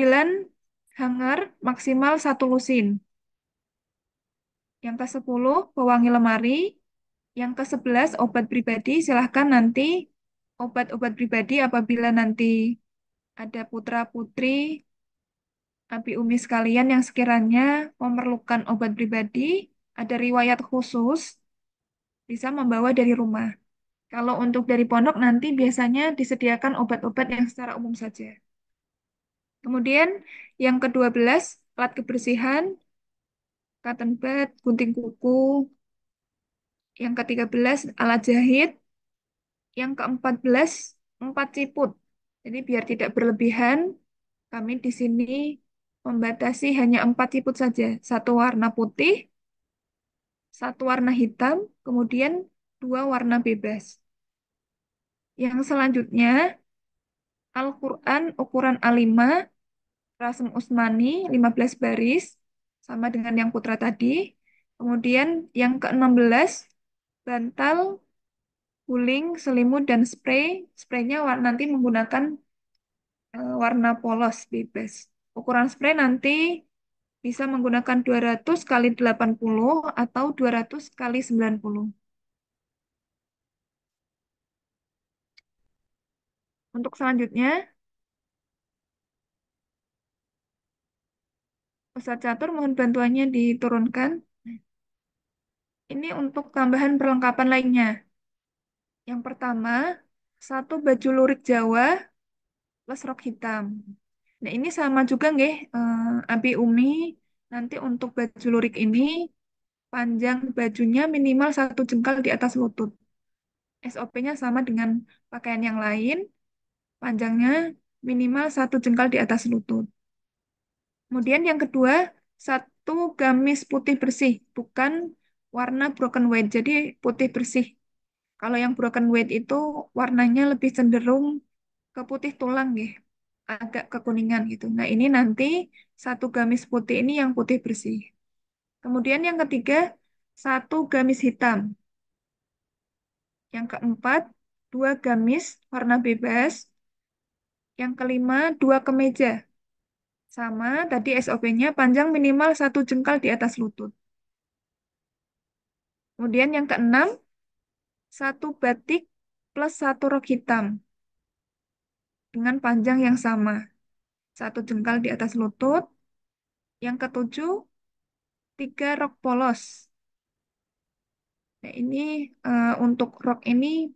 hanger maksimal 1 lusin. Yang ke-10, pewangi lemari. Yang ke-11, obat pribadi. Silahkan nanti obat-obat pribadi apabila nanti ada putra-putri, abi umi sekalian yang sekiranya memerlukan obat pribadi, ada riwayat khusus, bisa membawa dari rumah. Kalau untuk dari pondok nanti biasanya disediakan obat-obat yang secara umum saja. Kemudian yang ke-12, alat kebersihan, cotton bud, gunting kuku. Yang ke-13, alat jahit. Yang ke-14, 4 ciput. Jadi biar tidak berlebihan, kami di sini membatasi hanya 4 ciput saja. Satu warna putih, satu warna hitam, kemudian 2 warna bebas. Yang selanjutnya, Al-Quran ukuran A5, Rasem Usmani 15 baris, sama dengan yang putra tadi. Kemudian yang ke-16, bantal, guling, selimut, dan spray. Spraynya nanti menggunakan warna polos bebas. Ukuran spray nanti bisa menggunakan 200 kali 80 atau 200 kali 90. Untuk selanjutnya, Ustadz Catur mohon bantuannya diturunkan. Ini untuk tambahan perlengkapan lainnya. Yang pertama, satu baju lurik Jawa plus rok hitam. Nah, ini sama juga nggih, Abi Umi. Nanti untuk baju lurik ini, panjang bajunya minimal 1 jengkal di atas lutut. SOP-nya sama dengan pakaian yang lain, panjangnya minimal 1 jengkal di atas lutut. Kemudian yang kedua, satu gamis putih bersih, bukan warna broken white, jadi putih bersih. Kalau yang broken white itu warnanya lebih cenderung ke putih tulang ya, agak kekuningan gitu. Nah, ini nanti satu gamis putih ini yang putih bersih. Kemudian yang ketiga, satu gamis hitam. Yang keempat, 2 gamis warna bebas. Yang kelima, 2 kemeja. Sama, tadi SOP-nya panjang minimal 1 jengkal di atas lutut. Kemudian yang keenam, satu batik plus satu rok hitam dengan panjang yang sama. 1 jengkal di atas lutut. Yang ketujuh, 3 rok polos. Nah, ini untuk rok ini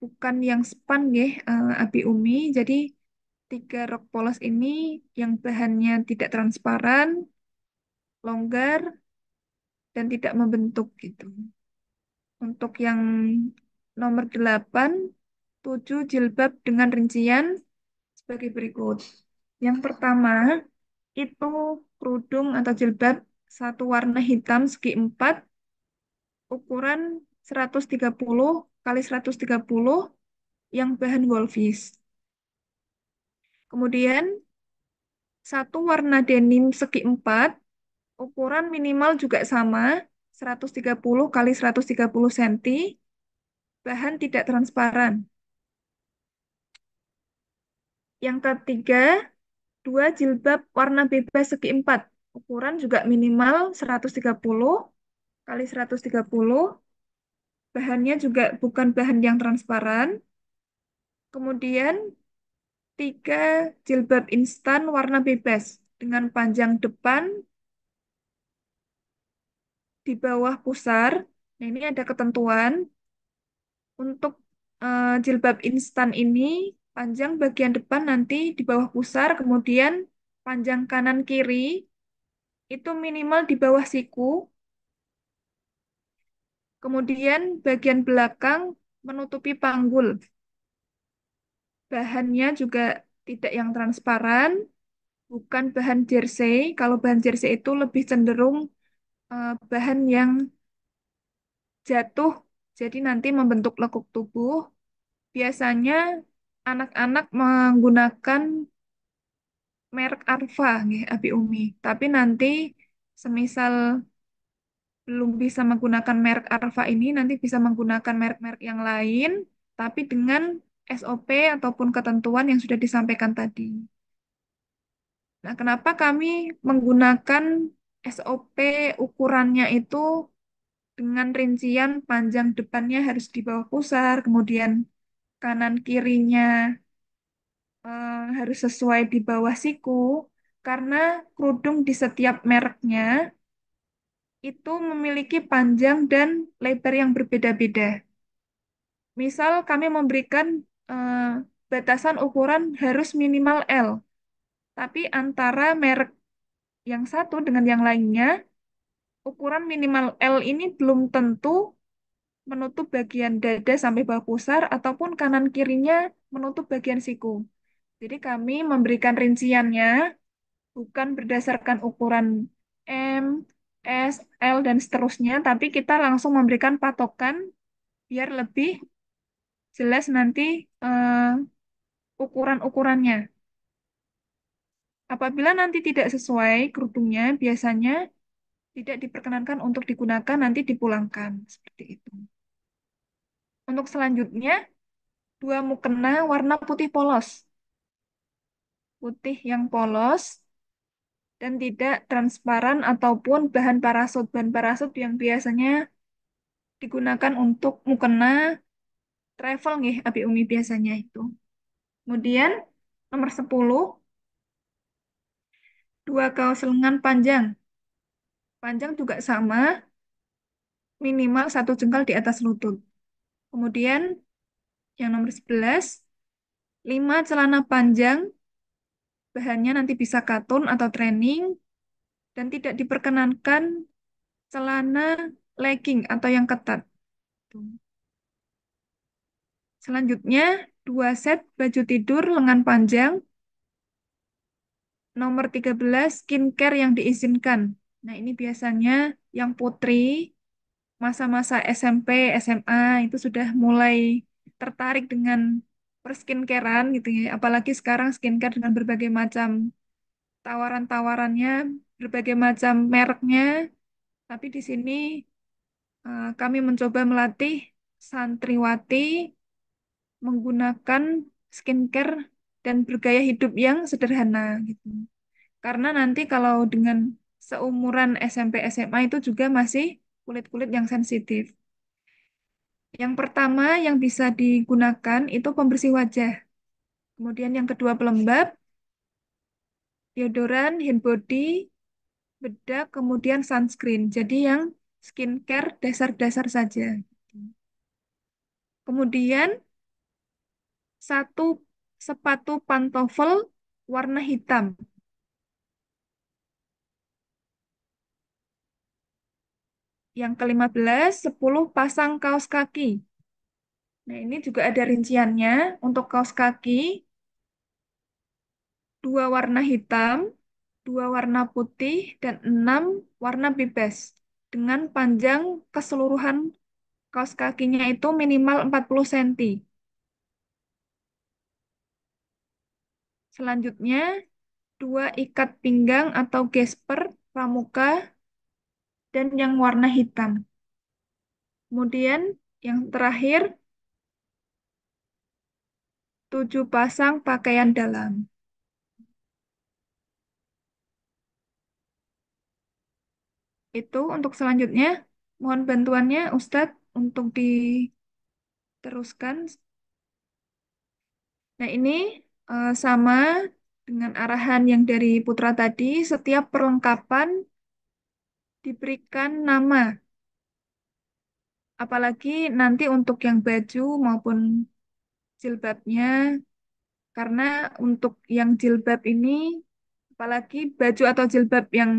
bukan yang span ya, Abi Umi. Jadi 3 rok polos ini yang bahannya tidak transparan, longgar, dan tidak membentuk gitu. Untuk yang nomor 8, 7 jilbab dengan rincian sebagai berikut. Yang pertama, itu kerudung atau jilbab satu warna hitam segi 4, ukuran 130 kali 130 yang bahan wolfish. Kemudian, satu warna denim segi 4, ukuran minimal juga sama, 130 kali 130 cm, bahan tidak transparan. Yang ketiga, dua jilbab warna bebas segi empat. Ukuran juga minimal 130 kali 130. Bahannya juga bukan bahan yang transparan. Kemudian, tiga jilbab instan warna bebas dengan panjang depan di bawah pusar. Nah, ini ada ketentuan. Untuk jilbab instan ini, panjang bagian depan nanti di bawah pusar, kemudian panjang kanan kiri itu minimal di bawah siku, kemudian bagian belakang menutupi panggul. Bahannya juga tidak yang transparan, bukan bahan jersey. Kalau bahan jersey itu lebih cenderung bahan yang jatuh, jadi nanti membentuk lekuk tubuh. Biasanya anak-anak menggunakan merek Arfa, nggih, Abi Umi. Tapi nanti semisal belum bisa menggunakan merek Arfa ini, nanti bisa menggunakan merek-merek yang lain, tapi dengan SOP ataupun ketentuan yang sudah disampaikan tadi. Nah, kenapa kami menggunakan SOP ukurannya itu dengan rincian panjang depannya harus di bawah pusar, kemudian kanan kirinya harus sesuai di bawah siku, karena kerudung di setiap mereknya itu memiliki panjang dan lebar yang berbeda-beda. Misal kami memberikan eh, batasan ukuran harus minimal L, tapi antara merek yang satu dengan yang lainnya, ukuran minimal L ini belum tentu menutup bagian dada sampai bawah pusar ataupun kanan kirinya menutup bagian siku. Jadi kami memberikan rinciannya bukan berdasarkan ukuran M, S, L, dan seterusnya, tapi kita langsung memberikan patokan biar lebih jelas nanti ukuran-ukurannya. Apabila nanti tidak sesuai kerudungnya, biasanya tidak diperkenankan untuk digunakan, nanti dipulangkan. Seperti itu. Untuk selanjutnya, dua mukena warna putih polos. Putih yang polos dan tidak transparan ataupun bahan parasut. Bahan parasut yang biasanya digunakan untuk mukena travel nih, Abi Umi biasanya itu. Kemudian nomor 10, dua kaos lengan panjang. Panjang juga sama, minimal satu jengkal di atas lutut. Kemudian yang nomor 11, lima celana panjang, bahannya nanti bisa katun atau training, dan tidak diperkenankan celana legging atau yang ketat. Selanjutnya, dua set baju tidur lengan panjang. Nomor 13, skincare yang diizinkan. Nah, ini biasanya yang putri, masa-masa SMP, SMA, itu sudah mulai tertarik dengan perskincarean gitu ya. Apalagi sekarang skincare dengan berbagai macam tawaran-tawarannya, berbagai macam mereknya. Tapi di sini kami mencoba melatih santriwati menggunakan skincare dan bergaya hidup yang sederhana gitu. Karena nanti kalau dengan seumuran SMP SMA itu juga masih kulit-kulit yang sensitif. Yang pertama yang bisa digunakan itu pembersih wajah. Kemudian yang kedua pelembab, deodoran, hand body, bedak, kemudian sunscreen. Jadi yang skincare dasar-dasar saja. Kemudian satu sepatu pantofel warna hitam. Yang ke-15, 10 pasang kaos kaki. Nah, ini juga ada rinciannya. Untuk kaos kaki, dua warna hitam, dua warna putih, dan 6 warna bebas. Dengan panjang keseluruhan kaos kakinya itu minimal 40 cm. Selanjutnya, dua ikat pinggang atau gesper pramuka dan yang warna hitam. Kemudian, yang terakhir, 7 pasang pakaian dalam. Itu untuk selanjutnya, mohon bantuannya Ustadz untuk diteruskan. Nah, ini sama dengan arahan yang dari Putra tadi, setiap perlengkapan diberikan nama. Apalagi nanti untuk yang baju maupun jilbabnya, karena untuk yang jilbab ini, apalagi baju atau jilbab yang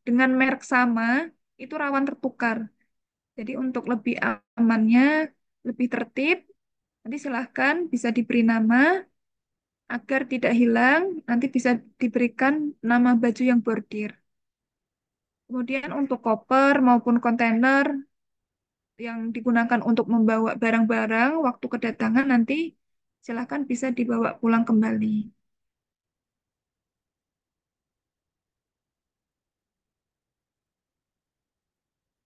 dengan merek sama, itu rawan tertukar. Jadi untuk lebih amannya, lebih tertib, nanti silahkan bisa diberi nama agar tidak hilang, nanti bisa diberikan nama baju yang bordir. Kemudian untuk koper maupun kontainer yang digunakan untuk membawa barang-barang waktu kedatangan nanti silahkan bisa dibawa pulang kembali.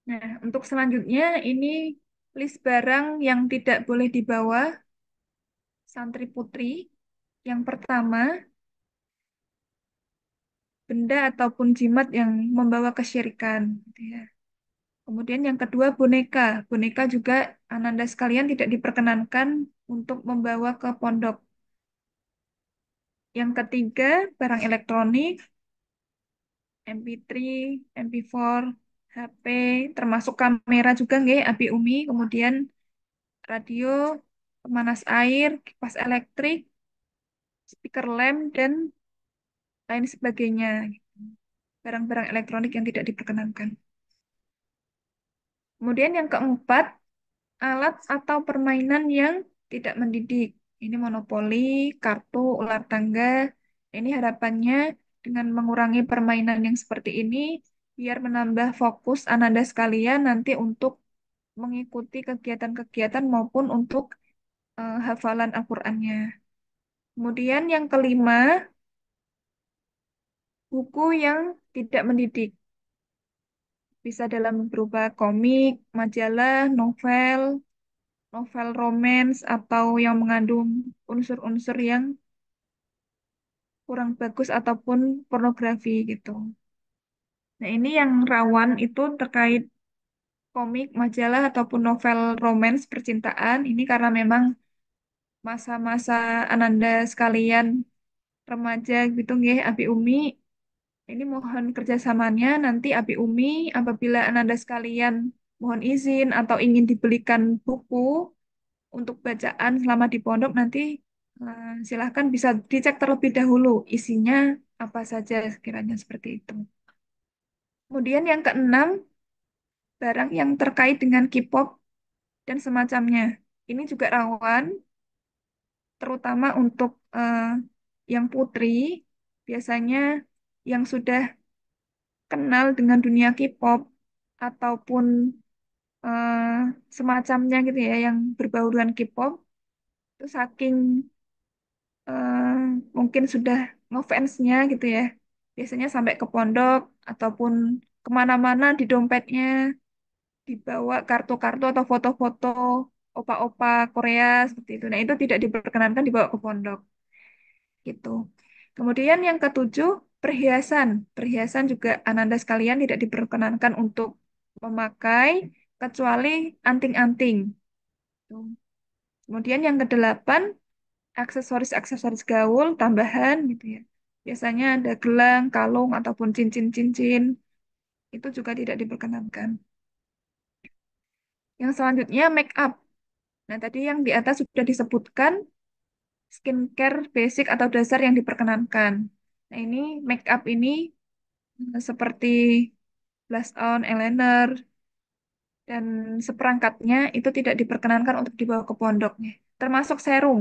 Nah, untuk selanjutnya ini list barang yang tidak boleh dibawa santri putri. Yang pertama, benda ataupun jimat yang membawa kesyirikan, gitu ya. Kemudian yang kedua, boneka. Boneka juga ananda sekalian tidak diperkenankan untuk membawa ke pondok. Yang ketiga, barang elektronik, MP3, MP4, HP, termasuk kamera juga nggih, api umi, kemudian radio, pemanas air, kipas elektrik, speaker lamp, dan lain sebagainya. Barang-barang elektronik yang tidak diperkenankan. Kemudian yang keempat, alat atau permainan yang tidak mendidik. Ini monopoli, kartu, ular tangga. Ini harapannya dengan mengurangi permainan yang seperti ini, biar menambah fokus Ananda sekalian nanti untuk mengikuti kegiatan-kegiatan maupun untuk hafalan Al-Qur'annya. Kemudian yang kelima, buku yang tidak mendidik. Bisa dalam berupa komik, majalah, novel, novel romance, atau yang mengandung unsur-unsur yang kurang bagus ataupun pornografi gitu. Nah, ini yang rawan itu terkait komik, majalah, ataupun novel romance percintaan. Ini karena memang masa-masa Ananda sekalian remaja gitu nggih, Abi Umi. Ini mohon kerjasamanya nanti Abi Umi apabila Ananda sekalian mohon izin atau ingin dibelikan buku untuk bacaan selama di pondok nanti silahkan bisa dicek terlebih dahulu isinya apa saja sekiranya seperti itu. Kemudian yang keenam, barang yang terkait dengan K-pop dan semacamnya. Ini juga rawan, terutama untuk yang putri, biasanya yang sudah kenal dengan dunia K-pop ataupun eh, semacamnya gitu ya, yang berbau dengan K-pop, itu saking eh, mungkin sudah ngefansnya gitu ya, biasanya sampai ke pondok ataupun kemana-mana di dompetnya dibawa kartu-kartu atau foto-foto opa-opa Korea seperti itu. Nah, itu tidak diperkenankan dibawa ke pondok gitu. Kemudian yang ketujuh, perhiasan. Perhiasan juga Ananda sekalian tidak diperkenankan untuk memakai kecuali anting-anting. Tuh. Kemudian yang kedelapan, aksesoris-aksesoris gaul tambahan gitu ya. Biasanya ada gelang, kalung, ataupun cincin-cincin. Itu juga tidak diperkenankan. Yang selanjutnya, make up. Nah, tadi yang di atas sudah disebutkan skincare basic atau dasar yang diperkenankan. Nah, ini make up ini seperti blush on, eyeliner, dan seperangkatnya itu tidak diperkenankan untuk dibawa ke pondoknya. Termasuk serum.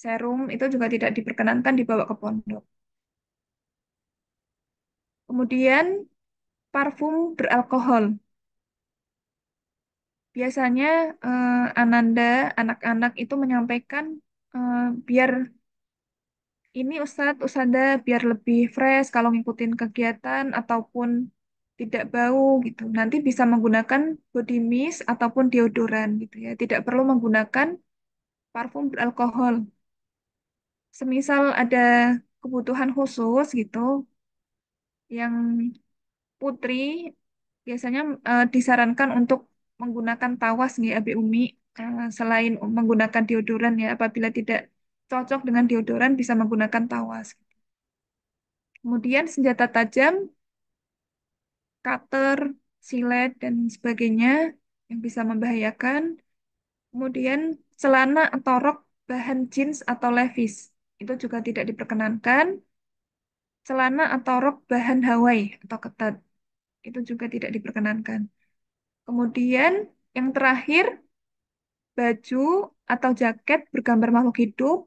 Serum itu juga tidak diperkenankan dibawa ke pondok. Kemudian parfum beralkohol. Biasanya Ananda, anak-anak itu menyampaikan eh, biar ini Ustadz, Usada biar lebih fresh kalau ngikutin kegiatan ataupun tidak bau gitu. Nanti bisa menggunakan body mist ataupun deodoran gitu ya. Tidak perlu menggunakan parfum beralkohol. semisal ada kebutuhan khusus gitu, yang putri biasanya disarankan untuk menggunakan tawas nggih Abi Umi, selain menggunakan deodoran ya, apabila tidak cocok dengan deodoran bisa menggunakan tawas. Kemudian senjata tajam, cutter, silet dan sebagainya yang bisa membahayakan. Kemudian celana atau rok bahan jeans atau levis itu juga tidak diperkenankan. Celana atau rok bahan Hawaii atau ketat itu juga tidak diperkenankan. Kemudian yang terakhir, baju atau jaket bergambar makhluk hidup,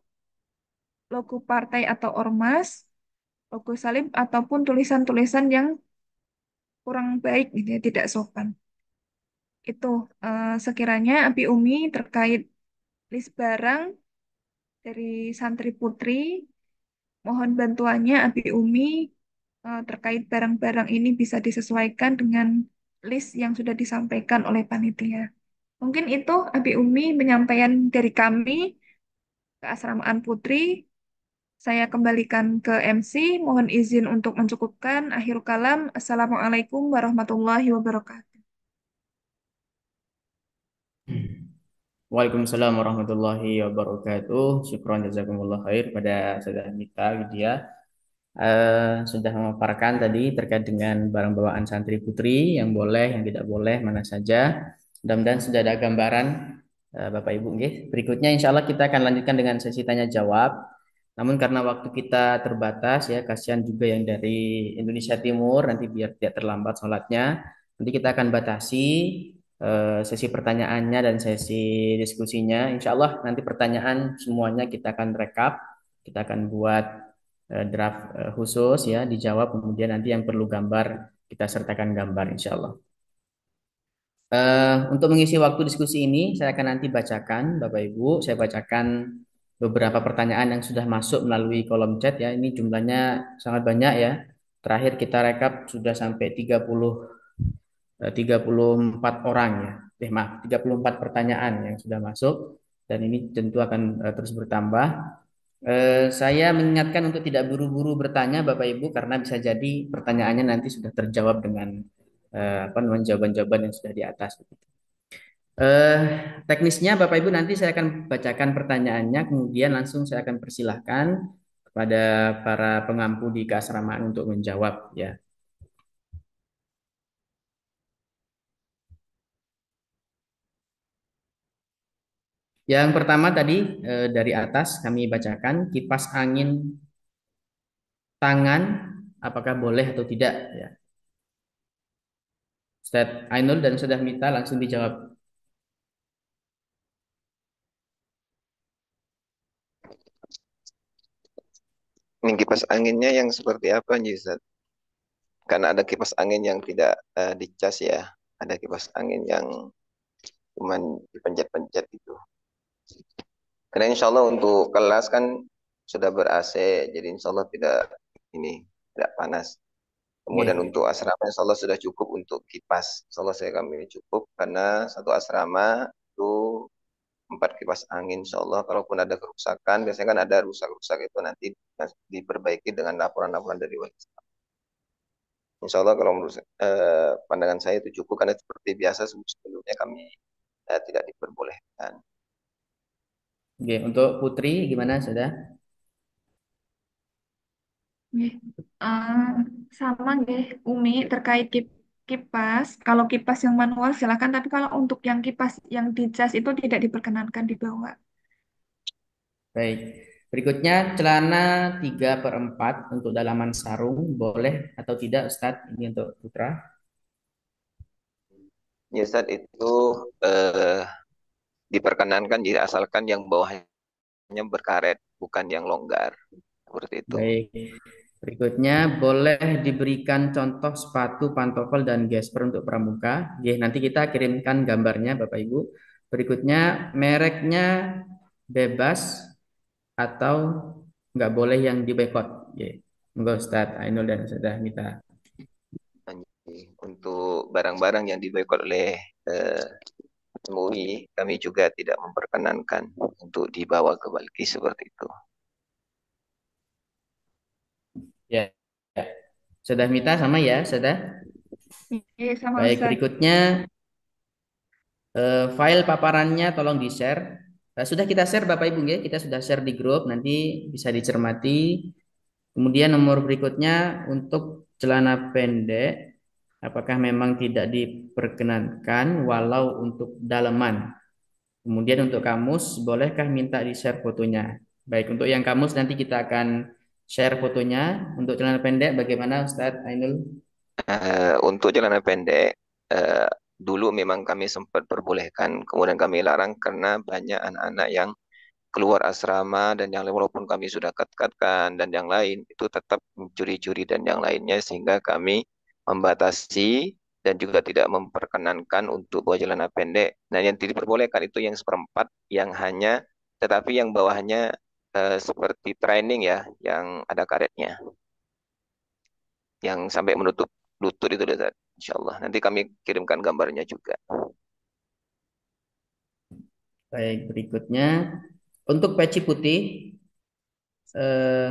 logo partai atau ormas, logo salib ataupun tulisan-tulisan yang kurang baik gitu ya, tidak sopan. Itu sekiranya Abi Umi terkait list barang dari santri putri, mohon bantuannya Abi Umi terkait barang-barang ini bisa disesuaikan dengan list yang sudah disampaikan oleh panitia. Mungkin itu Abi Umi penyampaian dari kami ke Asramaan Putri. Saya kembalikan ke MC. Mohon izin untuk mencukupkan. Akhir kalam. Assalamualaikum warahmatullahi wabarakatuh. Waalaikumsalam warahmatullahi wabarakatuh. Syukron jazakumullah khair pada saudara Mita gitu ya. Sudah memaparkan tadi terkait dengan barang bawaan santri putri yang boleh, yang tidak boleh, mana saja. Mudah-mudahan sudah ada gambaran Bapak Ibu. Nggih. Berikutnya insya Allah kita akan lanjutkan dengan sesi tanya jawab. Namun karena waktu kita terbatas ya, kasihan juga yang dari Indonesia Timur nanti biar tidak terlambat sholatnya. Nanti kita akan batasi sesi pertanyaannya dan sesi diskusinya. Insya Allah nanti pertanyaan semuanya kita akan rekap, kita akan buat draft khusus ya, dijawab kemudian nanti yang perlu gambar kita sertakan gambar insya Allah. Untuk mengisi waktu diskusi ini saya akan nanti bacakan Bapak Ibu, saya bacakan beberapa pertanyaan yang sudah masuk melalui kolom chat ya. Ini jumlahnya sangat banyak ya. Terakhir kita rekap sudah sampai 34 orang ya. Maaf, 34 pertanyaan yang sudah masuk dan ini tentu akan terus bertambah. Saya mengingatkan untuk tidak buru-buru bertanya Bapak Ibu karena bisa jadi pertanyaannya nanti sudah terjawab dengan apa namanya jawaban-jawaban yang sudah di atas. Eh, Teknisnya Bapak Ibu nanti saya akan bacakan pertanyaannya kemudian langsung saya akan persilahkan kepada para pengampu di keasramaan untuk menjawab ya. Yang pertama tadi dari atas kami bacakan kipas angin tangan apakah boleh atau tidak ya. Ustaz Ainul dan Ustazah Mita langsung dijawab. Ini kipas anginnya yang seperti apa nih Ustaz? Karena ada kipas angin yang tidak dicas ya. Ada kipas angin yang cuman dipencet-pencet itu. Karena insya Allah untuk kelas kan sudah ber-AC, jadi insya Allah tidak panas. Kemudian Oke. untuk asrama insya Allah sudah cukup untuk kipas. Insya Allah kami cukup karena satu asrama itu 4 kipas angin insya Allah. Kalaupun ada kerusakan, biasanya kan ada rusak-rusak itu nanti diperbaiki dengan laporan-laporan dari wali. Insya Allah kalau menurut pandangan saya itu cukup karena seperti biasa sebelumnya kami tidak diperbolehkan. Oke, untuk Putri gimana sudah? Nggih. Eh, sama nggih Umi terkait kipas. Kalau kipas yang manual silakan, tapi kalau untuk yang kipas yang dicas itu tidak diperkenankan dibawa. Baik. Berikutnya celana 3/4 untuk dalaman sarung boleh atau tidak Ustadz? Ini untuk Putra. Ya Ustaz, itu eh, diperkenankan jika asalkan yang bawahnya berkaret, bukan yang longgar. Seperti itu. Baik. Berikutnya boleh diberikan contoh sepatu, pantofel dan gesper untuk pramuka. Oke, nanti kita kirimkan gambarnya Bapak Ibu. Berikutnya mereknya bebas atau nggak boleh yang diboikot. Oke. Enggak Ustadz Ainul dan Ustazah Mita. Untuk barang-barang yang diboikot oleh MUI, kami juga tidak memperkenankan untuk dibawa ke Balki seperti itu. Sudah Mita sama ya, sudah. Iya, sama Baik, Ustadz. berikutnya file paparannya tolong di-share. Sudah kita share Bapak Ibu ya, kita sudah share di grup, nanti bisa dicermati. Kemudian nomor berikutnya untuk celana pendek, apakah memang tidak diperkenankan walau untuk dalaman. Kemudian untuk kamus, bolehkah minta di-share fotonya? Baik, untuk yang kamus nanti kita akan share fotonya. Untuk celana pendek bagaimana Ustadz Ainul? Untuk celana pendek, eh, dulu memang kami sempat perbolehkan, kemudian kami larang karena banyak anak-anak yang keluar asrama dan yang lain walaupun kami sudah kat-katkan dan yang lain itu tetap mencuri-curi dan yang lainnya sehingga kami membatasi dan juga tidak memperkenankan untuk bawa celana pendek. Nah, yang tidak diperbolehkan itu yang seperempat yang hanya tetapi yang bawahnya seperti training ya, yang ada karetnya, yang sampai menutup lutut itu Ustaz. Insya Allah. Nanti kami kirimkan gambarnya juga. Baik, berikutnya untuk peci putih eh,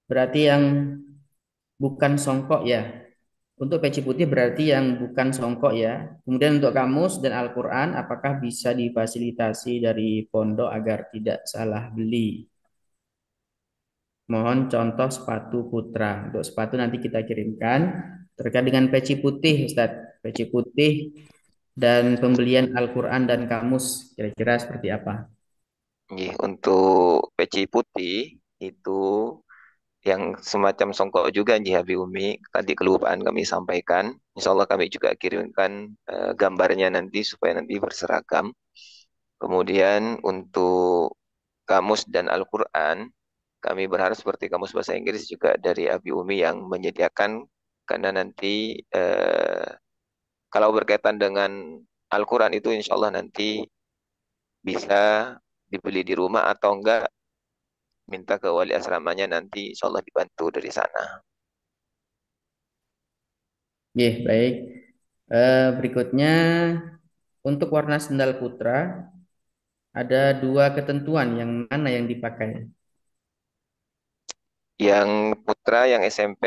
berarti yang bukan songkok ya. Untuk peci putih berarti yang bukan songkok ya. Kemudian untuk kamus dan Al-Quran, apakah bisa difasilitasi dari pondok agar tidak salah beli? Mohon contoh sepatu putra. Untuk sepatu nanti kita kirimkan. Terkait dengan peci putih, Ustadz. Peci putih dan pembelian Al-Quran dan kamus, kira-kira seperti apa? Nggih, untuk peci putih itu yang semacam songkok juga nggih Habib Umi. Tadi kelupaan kami sampaikan. Insya Allah kami juga kirimkan gambarnya nanti supaya nanti berseragam. Kemudian untuk kamus dan Al-Quran, kami berharap seperti kamus bahasa Inggris juga dari Abi Umi yang menyediakan karena nanti kalau berkaitan dengan Al-Quran itu insya Allah nanti bisa dibeli di rumah atau enggak minta ke wali asramanya nanti insya Allah dibantu dari sana. Ya, baik. Berikutnya untuk warna sendal putra ada dua ketentuan yang mana yang dipakai. Yang putra yang SMP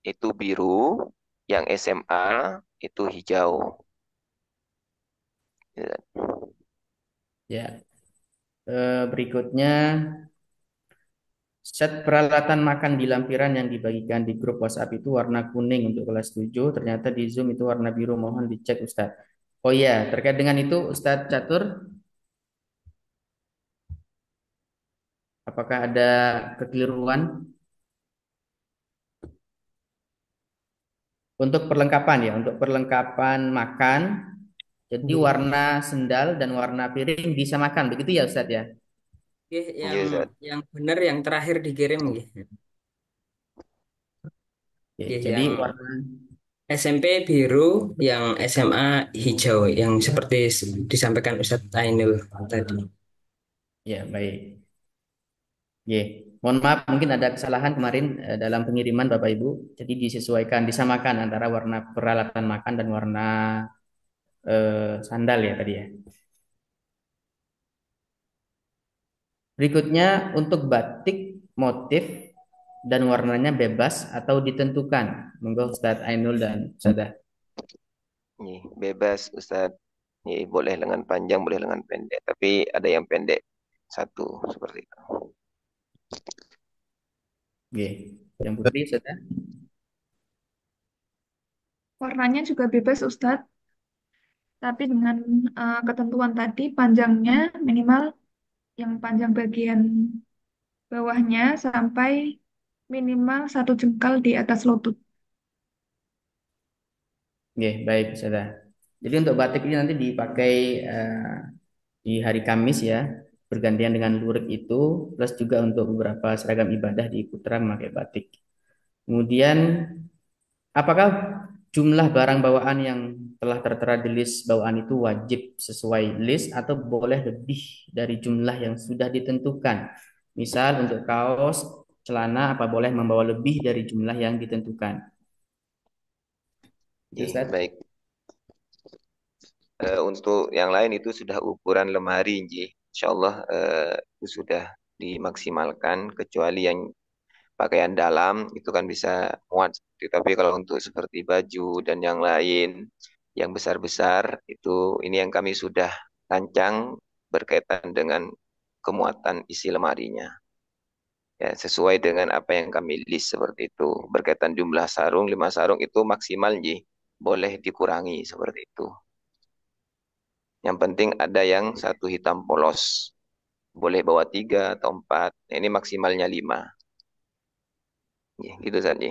itu biru, yang SMA itu hijau. Ya. Ya, berikutnya set peralatan makan di lampiran yang dibagikan di grup WhatsApp itu warna kuning untuk kelas 7. Ternyata di Zoom itu warna biru. Mohon dicek Ustadz. Oh iya, terkait dengan itu Ustadz Catur, apakah ada kekeliruan untuk perlengkapan ya? Untuk perlengkapan makan, jadi Nggih. warna sendal dan warna piring disamakan, begitu ya Ustadz ya? Nggih, Iya, Ustaz. yang benar yang terakhir dikirim nggih. Oke, Nggih, jadi yang warna SMP biru, yang SMA hijau, yang seperti disampaikan Ustadz Ainul tadi. ya baik. Ya, mohon maaf mungkin ada kesalahan kemarin dalam pengiriman Bapak Ibu. Jadi disesuaikan, disamakan antara warna peralatan makan dan warna sandal ya tadi ya. Berikutnya untuk batik motif dan warnanya bebas atau ditentukan. Monggo Ustadz Ainul dan Ustadzah. Nih, bebas Ustaz. Nih, boleh lengan panjang, boleh lengan pendek. Tapi ada yang pendek satu seperti itu. Oke, yang putih Ustadzah. Warnanya juga bebas Ustadz, tapi dengan ketentuan tadi panjangnya minimal yang panjang bagian bawahnya sampai minimal 1 jengkal di atas lutut. Oke, baik Ustadzah. Jadi untuk batik ini nanti dipakai di hari Kamis ya, bergantian dengan lurik itu, plus juga untuk beberapa seragam ibadah di Putra memakai batik. Kemudian, apakah jumlah barang bawaan yang telah tertera di list bawaan itu wajib sesuai list atau boleh lebih dari jumlah yang sudah ditentukan? Misal untuk kaos, celana, apa boleh membawa lebih dari jumlah yang ditentukan? Itu Nih, Ustaz. baik. Untuk yang lain itu sudah ukuran lemari, Ji. Insya Allah itu sudah dimaksimalkan kecuali yang pakaian dalam itu kan bisa muat. Tapi kalau untuk seperti baju dan yang lain yang besar-besar itu ini yang kami sudah rancang berkaitan dengan kemuatan isi lemarinya. Ya, sesuai dengan apa yang kami list seperti itu. Berkaitan jumlah sarung, 5 sarung itu maksimal Ji. Boleh dikurangi seperti itu. Yang penting ada yang satu hitam polos. Boleh bawa 3 atau 4. Nah, ini maksimalnya 5. Ya, gitu saja.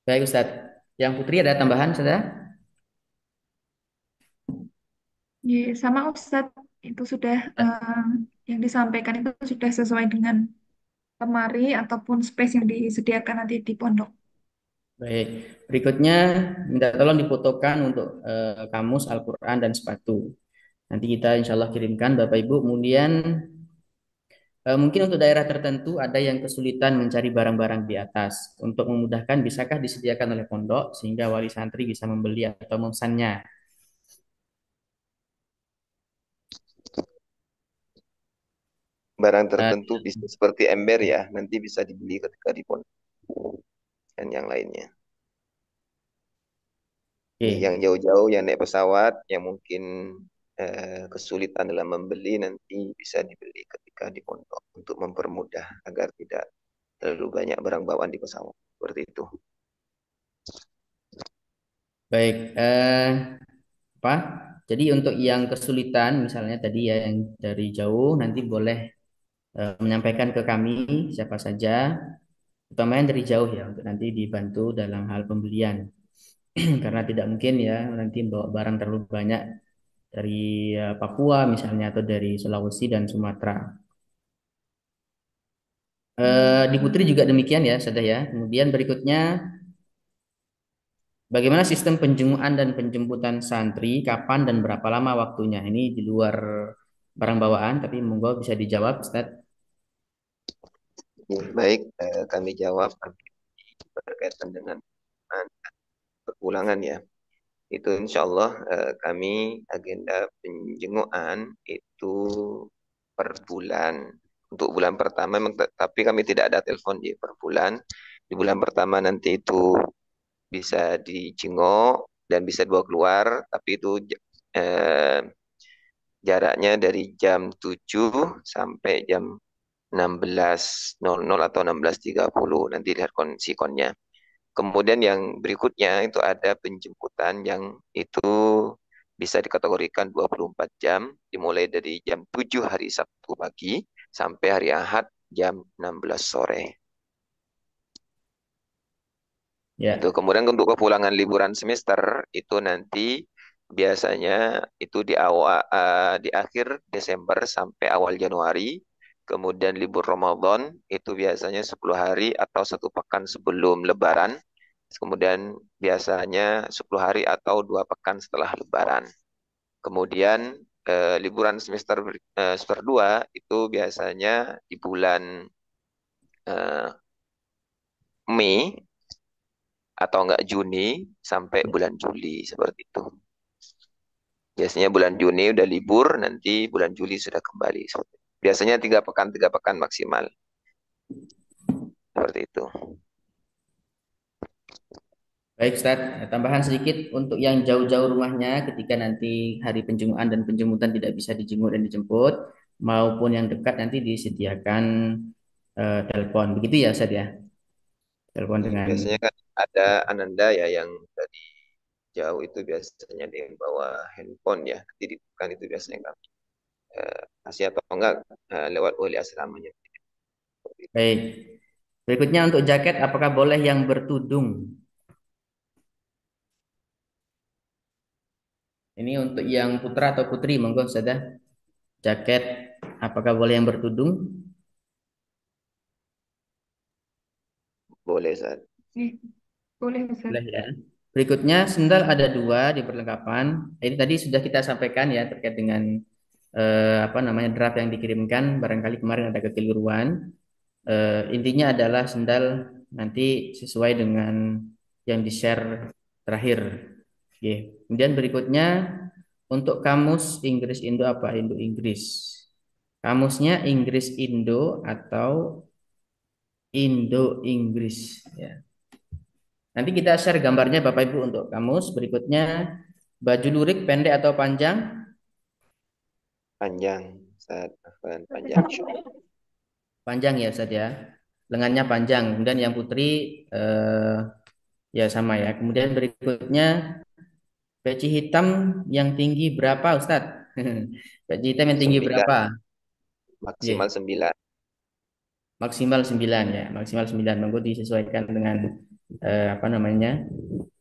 Baik Ustadz. Yang Putri ada tambahan Ustazah? Ya, sama Ustadz, itu sudah yang disampaikan itu sudah sesuai dengan lemari ataupun space yang disediakan nanti di pondok. Baik. Berikutnya minta tolong difotokan untuk kamus Al-Quran dan sepatu. Nanti kita insya Allah kirimkan Bapak Ibu. Kemudian mungkin untuk daerah tertentu ada yang kesulitan mencari barang-barang di atas. Untuk memudahkan, bisakah disediakan oleh pondok sehingga wali santri bisa membeli atau memesannya? Barang Eh, tertentu bisa seperti ember ya, nanti bisa dibeli ketika di pondok dan yang lainnya. Yang Oke, jauh-jauh, yang naik pesawat, yang mungkin kesulitan dalam membeli nanti bisa dibeli ketika di pondok untuk mempermudah agar tidak terlalu banyak barang bawaan di pesawat. Seperti itu. baik. Apa? Jadi untuk yang kesulitan, misalnya tadi ya yang dari jauh, nanti boleh menyampaikan ke kami siapa saja, terutama yang dari jauh ya, untuk nanti dibantu dalam hal pembelian. Karena tidak mungkin ya nanti bawa barang terlalu banyak dari Papua misalnya atau dari Sulawesi dan Sumatera. Di Putri juga demikian ya, sudah ya. Kemudian berikutnya, bagaimana sistem penjumuan dan penjemputan santri, kapan dan berapa lama waktunya? Ini di luar barang bawaan, tapi monggo bisa dijawab, Ustaz. Baik, kami jawab berkaitan dengan perpulangan ya. Itu insya Allah kami agenda penjenguan itu per bulan. Untuk bulan pertama, tapi kami tidak ada telepon di per bulan. Di bulan pertama nanti itu bisa dijenguk dan bisa dibawa keluar, tapi itu eh, jaraknya dari jam 7 sampai jam 16.00 atau 16.30 nanti lihat konsikonnya. Kemudian yang berikutnya itu ada penjemputan yang itu bisa dikategorikan 24 jam, dimulai dari jam 7 hari Sabtu pagi sampai hari Ahad jam 16 sore. Itu Ya, kemudian untuk kepulangan liburan semester itu nanti biasanya itu di awal di akhir Desember sampai awal Januari. Kemudian libur Ramadan itu biasanya 10 hari atau 1 pekan sebelum Lebaran. Kemudian biasanya 10 hari atau 2 pekan setelah Lebaran. Kemudian liburan semester 2 itu biasanya di bulan eh, Mei atau enggak Juni sampai bulan Juli seperti itu. Biasanya bulan Juni udah libur, nanti bulan Juli sudah kembali. Biasanya 3 pekan maksimal seperti itu. baik Ustaz. Tambahan sedikit untuk yang jauh-jauh rumahnya ketika nanti hari penjumuan dan penjemputan tidak bisa dijenguk dan dijemput, maupun yang dekat nanti disediakan telepon. Begitu ya Ustaz ya? Telepon dengan Biasanya kan ada ananda ya yang dari jauh itu biasanya dia yang bawa handphone ya. Jadi kan itu biasanya kami kasih atau enggak lewat wali asramanya. baik. Berikutnya untuk jaket, apakah boleh yang bertudung? Ini untuk yang putra atau putri, monggo saja. Jaket, apakah boleh yang bertudung? Boleh saat. Boleh Ustadz. Boleh ya. Berikutnya, sendal ada dua di perlengkapan. Ini tadi sudah kita sampaikan ya terkait dengan apa namanya draft yang dikirimkan. Barangkali kemarin ada kekeliruan. Intinya adalah sendal nanti sesuai dengan yang di-share terakhir. Oke. Kemudian berikutnya untuk kamus Inggris Indo apa Indo Inggris? Kamusnya Inggris Indo atau Indo-Inggris. Ya. Nanti kita share gambarnya Bapak Ibu untuk kamus. Berikutnya, baju lurik pendek atau panjang? Panjang, Ustaz. Afwan, panjang insyaallah. Panjang ya Ustaz ya. Lengannya panjang. Kemudian yang putri eh, ya sama ya. Kemudian berikutnya, peci hitam yang tinggi berapa Ustaz? Peci hitam yang tinggi 9, berapa? maksimal Ye, 9. maksimal 9 ya. Maksimal 9. Monggo disesuaikan dengan apa namanya?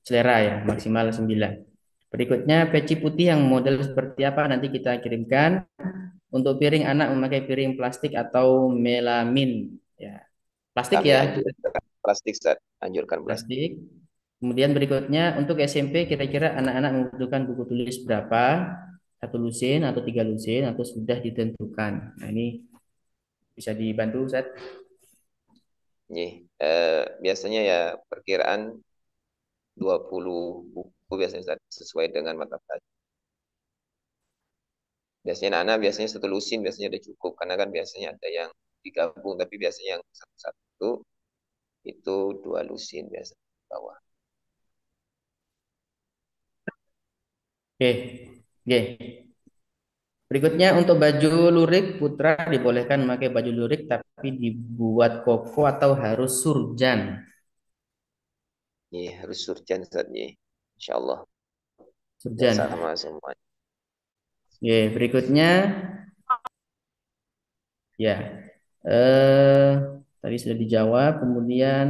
Selera ya, maksimal 9. Berikutnya peci putih yang model seperti apa nanti kita kirimkan. Untuk piring anak memakai piring plastik atau melamin ya. Plastik Kami ya, anjurkan plastik, Ustaz. Anjurkan plastik. plastik. Kemudian berikutnya untuk SMP kira-kira anak-anak membutuhkan buku tulis berapa? Satu lusin atau tiga lusin atau sudah ditentukan. Nah ini bisa dibantu Ustaz. Nih, biasanya ya perkiraan 20 buku biasanya Ustaz, sesuai dengan mata pelajaran. Biasanya anak biasanya satu lusin biasanya udah cukup karena kan biasanya ada yang digabung tapi biasanya yang satu-satu itu 2 lusin biasanya di bawah. Oke, oke. Berikutnya untuk baju lurik putra dibolehkan memakai baju lurik tapi dibuat koko atau harus surjan. Nih, harus surjan Ustaz nih. Insyaallah dan Surjan. sama semua. Oke, berikutnya ya. Eh tadi sudah dijawab. Kemudian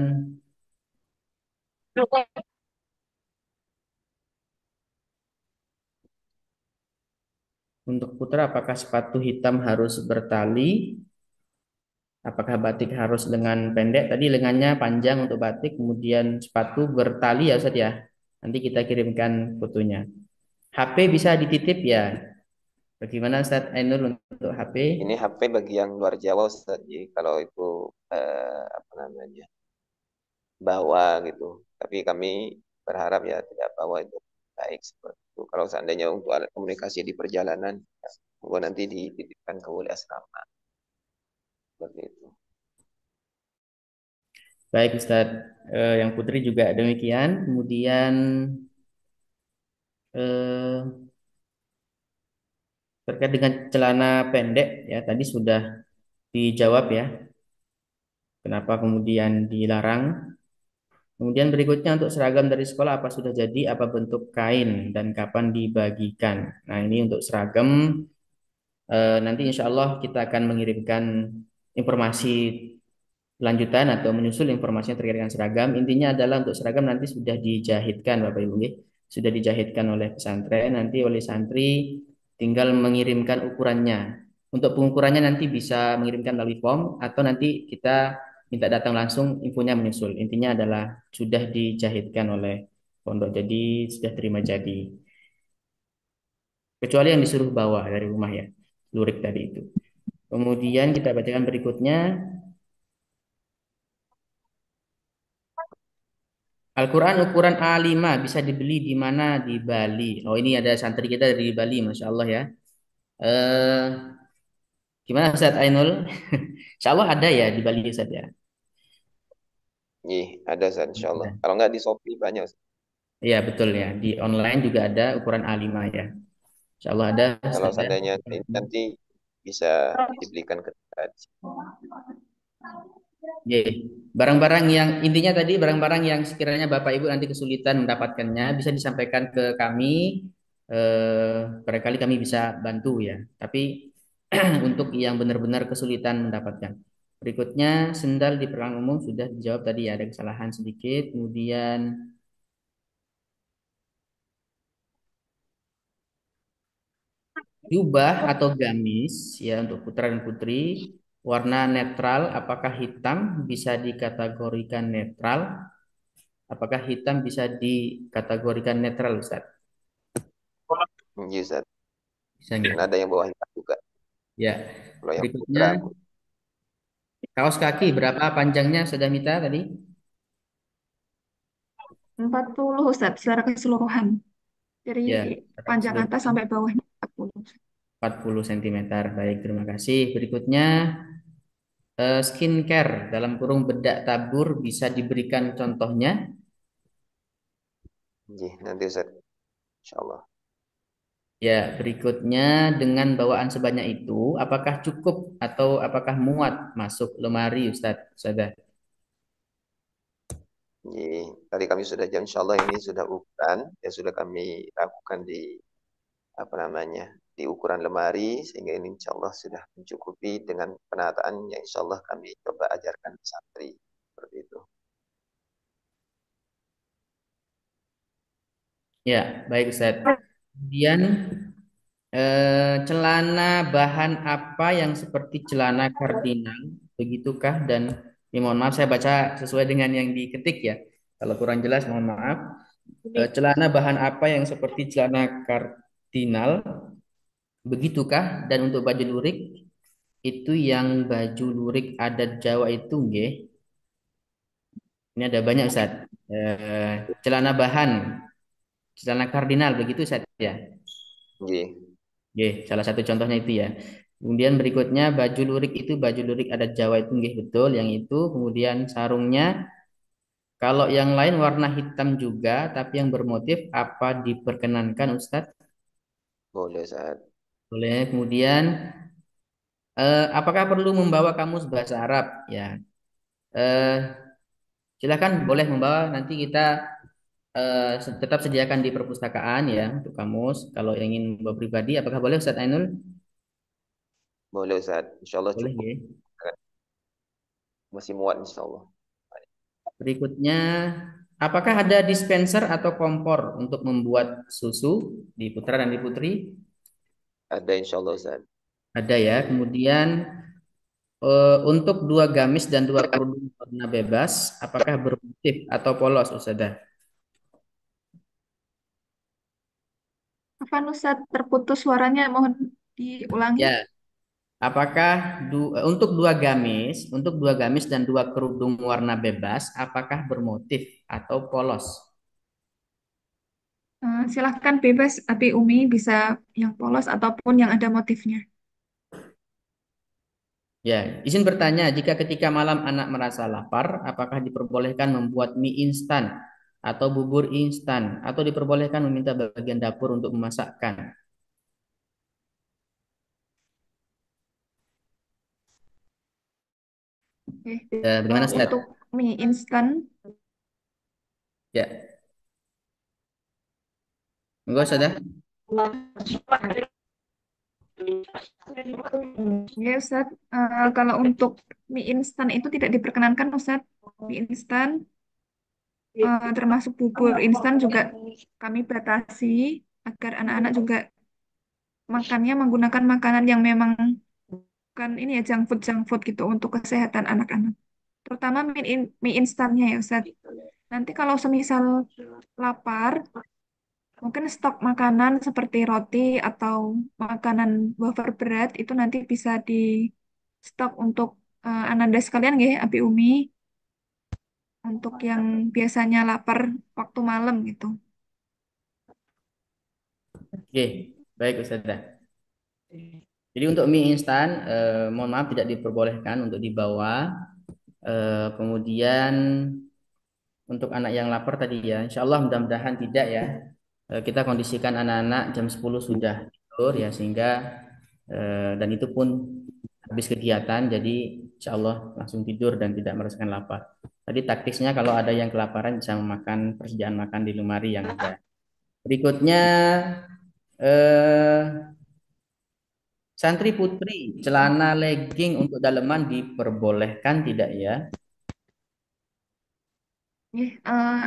untuk putra apakah sepatu hitam harus bertali? Apakah batik harus lengan pendek? Tadi lengannya panjang untuk batik, kemudian sepatu bertali ya Ustaz ya. Nanti kita kirimkan fotonya. HP bisa dititip ya. Bagaimana Ustaz Ainul untuk HP? Ini HP bagi yang luar Jawa Ustaz. Jadi kalau itu apa namanya? Bawa gitu. Tapi kami berharap ya tidak bawa itu baik seperti itu. Kalau seandainya untuk alat komunikasi di perjalanan, ya, monggo nanti dititipkan ke wali asrama seperti itu. Baik Ustaz, yang putri juga demikian. Kemudian eh, terkait dengan celana pendek ya tadi sudah dijawab ya. Kenapa kemudian dilarang? Kemudian berikutnya untuk seragam dari sekolah apa sudah jadi, apa bentuk kain dan kapan dibagikan. Nah ini untuk seragam nanti insya Allah kita akan mengirimkan informasi lanjutan atau menyusul informasi yang terkait dengan seragam. Intinya adalah untuk seragam nanti sudah dijahitkan Bapak Ibu, nggih. Sudah dijahitkan oleh pesantren, nanti oleh santri tinggal mengirimkan ukurannya. Untuk pengukurannya nanti bisa mengirimkan melalui form atau nanti kita minta datang langsung infonya menyusul. Intinya adalah sudah dijahitkan oleh pondok, jadi sudah terima jadi. Kecuali yang disuruh bawa dari rumah ya, lurik tadi itu. Kemudian kita bacakan berikutnya. Al-Quran ukuran A5 bisa dibeli di mana di Bali. Oh ini ada santri kita dari Bali, Masya Allah ya. Eh, gimana Ustaz Ainul? Insya Allah ada ya di Bali Ustaz ya. Nih, ada Ustaz insyaallah. Ada. Kalau nggak di Shopee banyak Ustaz. Iya betul ya. Di online juga ada ukuran A5 ya. Insya Allah ada Kalau Ustaz ya. seandainya ini nanti bisa dibelikan ke kita. Oke. Barang-barang yang intinya tadi barang-barang yang sekiranya Bapak Ibu nanti kesulitan mendapatkannya bisa disampaikan ke kami. Barangkali kami bisa bantu ya. Tapi untuk yang benar-benar kesulitan mendapatkan. Berikutnya sendal di perang umum sudah dijawab tadi ya ada kesalahan sedikit. Kemudian jubah atau gamis ya untuk putra dan putri warna netral apakah hitam bisa dikategorikan netral? Apakah hitam bisa dikategorikan netral Ustaz? Iya Ustaz. Bisa Dan nggak? ada yang bawah hitam juga. Ya. Kalau yang Berikutnya putra, kaos kaki berapa panjangnya sudah Mita tadi? 40 Ustaz, secara keseluruhan. Dari Ya, panjang atas keseluruhan sampai bawahnya 40. 40 cm. Baik, terima kasih. Berikutnya skincare dalam kurung bedak tabur bisa diberikan contohnya? Nggih, nanti Ustaz. Insyaallah. Ya, berikutnya dengan bawaan sebanyak itu, apakah cukup atau apakah muat masuk lemari, Ustadz? Ustadzah? Nggih, tadi kami sudah jam insyaallah ini sudah ukuran yang sudah kami lakukan di apa namanya? Di ukuran lemari sehingga ini insyaallah sudah mencukupi dengan penataan yang insyaallah kami coba ajarkan ke santri seperti itu. Ya, baik Ustadz. Kemudian celana bahan apa yang seperti celana kardinal, begitukah? Dan mohon maaf saya baca sesuai dengan yang diketik ya. Kalau kurang jelas mohon maaf. Celana bahan apa yang seperti celana kardinal, begitukah? Dan untuk baju lurik itu yang baju lurik adat Jawa itu nggih. Ini ada banyak Ustaz. Eh, celana bahan, celana kardinal begitu Ustaz ya. Nggih. Nggih, salah satu contohnya itu ya. Kemudian berikutnya baju lurik itu baju lurik adat Jawa itu nggih betul yang itu. Kemudian sarungnya kalau yang lain warna hitam juga tapi yang bermotif apa diperkenankan Ustaz? Boleh Ustaz. Boleh. Kemudian apakah perlu membawa kamus bahasa Arab? Ya. Eh, silakan boleh membawa nanti kita tetap sediakan di perpustakaan ya untuk kamus. Kalau ingin membawa pribadi, apakah boleh Ustaz Ainul? Boleh Ustaz. Insyaallah Boleh cukup. ya. Masih muat insyaallah. Berikutnya, apakah ada dispenser atau kompor untuk membuat susu di putra dan di putri? Ada insyaallah Ustaz. Ada ya. Kemudian untuk dua gamis dan dua kerudung warna bebas, apakah bermotif atau polos Ustazah? Apa Ustaz terputus suaranya? Mohon diulangi. Ya, apakah untuk dua gamis dan dua kerudung warna bebas, apakah bermotif atau polos? Silahkan bebas, Abi Umi bisa yang polos ataupun yang ada motifnya. Ya, izin bertanya, jika ketika malam anak merasa lapar, apakah diperbolehkan membuat mie instan atau bubur instan, atau diperbolehkan meminta bagian dapur untuk memasakkan? Oke. Bagaimana, Ustaz? Untuk mie instan, Ya, enggak, Ustaz. Ya? ya Ustaz, kalau untuk mie instan itu tidak diperkenankan Ustaz. Mie instan, termasuk bubur instan juga kami batasi agar anak-anak juga makannya menggunakan makanan yang memang bukan ini ya junk food gitu untuk kesehatan anak-anak. Terutama mie instannya ya Ustaz. Nanti kalau semisal lapar, mungkin stok makanan seperti roti atau makanan wafer berat itu nanti bisa di stok untuk Ananda sekalian ya, Abi Umi, untuk yang biasanya lapar waktu malam gitu. Oke, baik, Ustaz. Jadi untuk mie instan, mohon maaf tidak diperbolehkan untuk dibawa. Kemudian untuk anak yang lapar tadi ya, insya Allah mudah-mudahan tidak ya. Kita kondisikan anak-anak jam 10 sudah tidur ya sehingga dan itu pun habis kegiatan jadi insya Allah langsung tidur dan tidak merasakan lapar. Tadi taktisnya kalau ada yang kelaparan bisa memakan persediaan makan di lemari yang ada. Berikutnya eh, santri putri celana legging untuk daleman diperbolehkan tidak ya?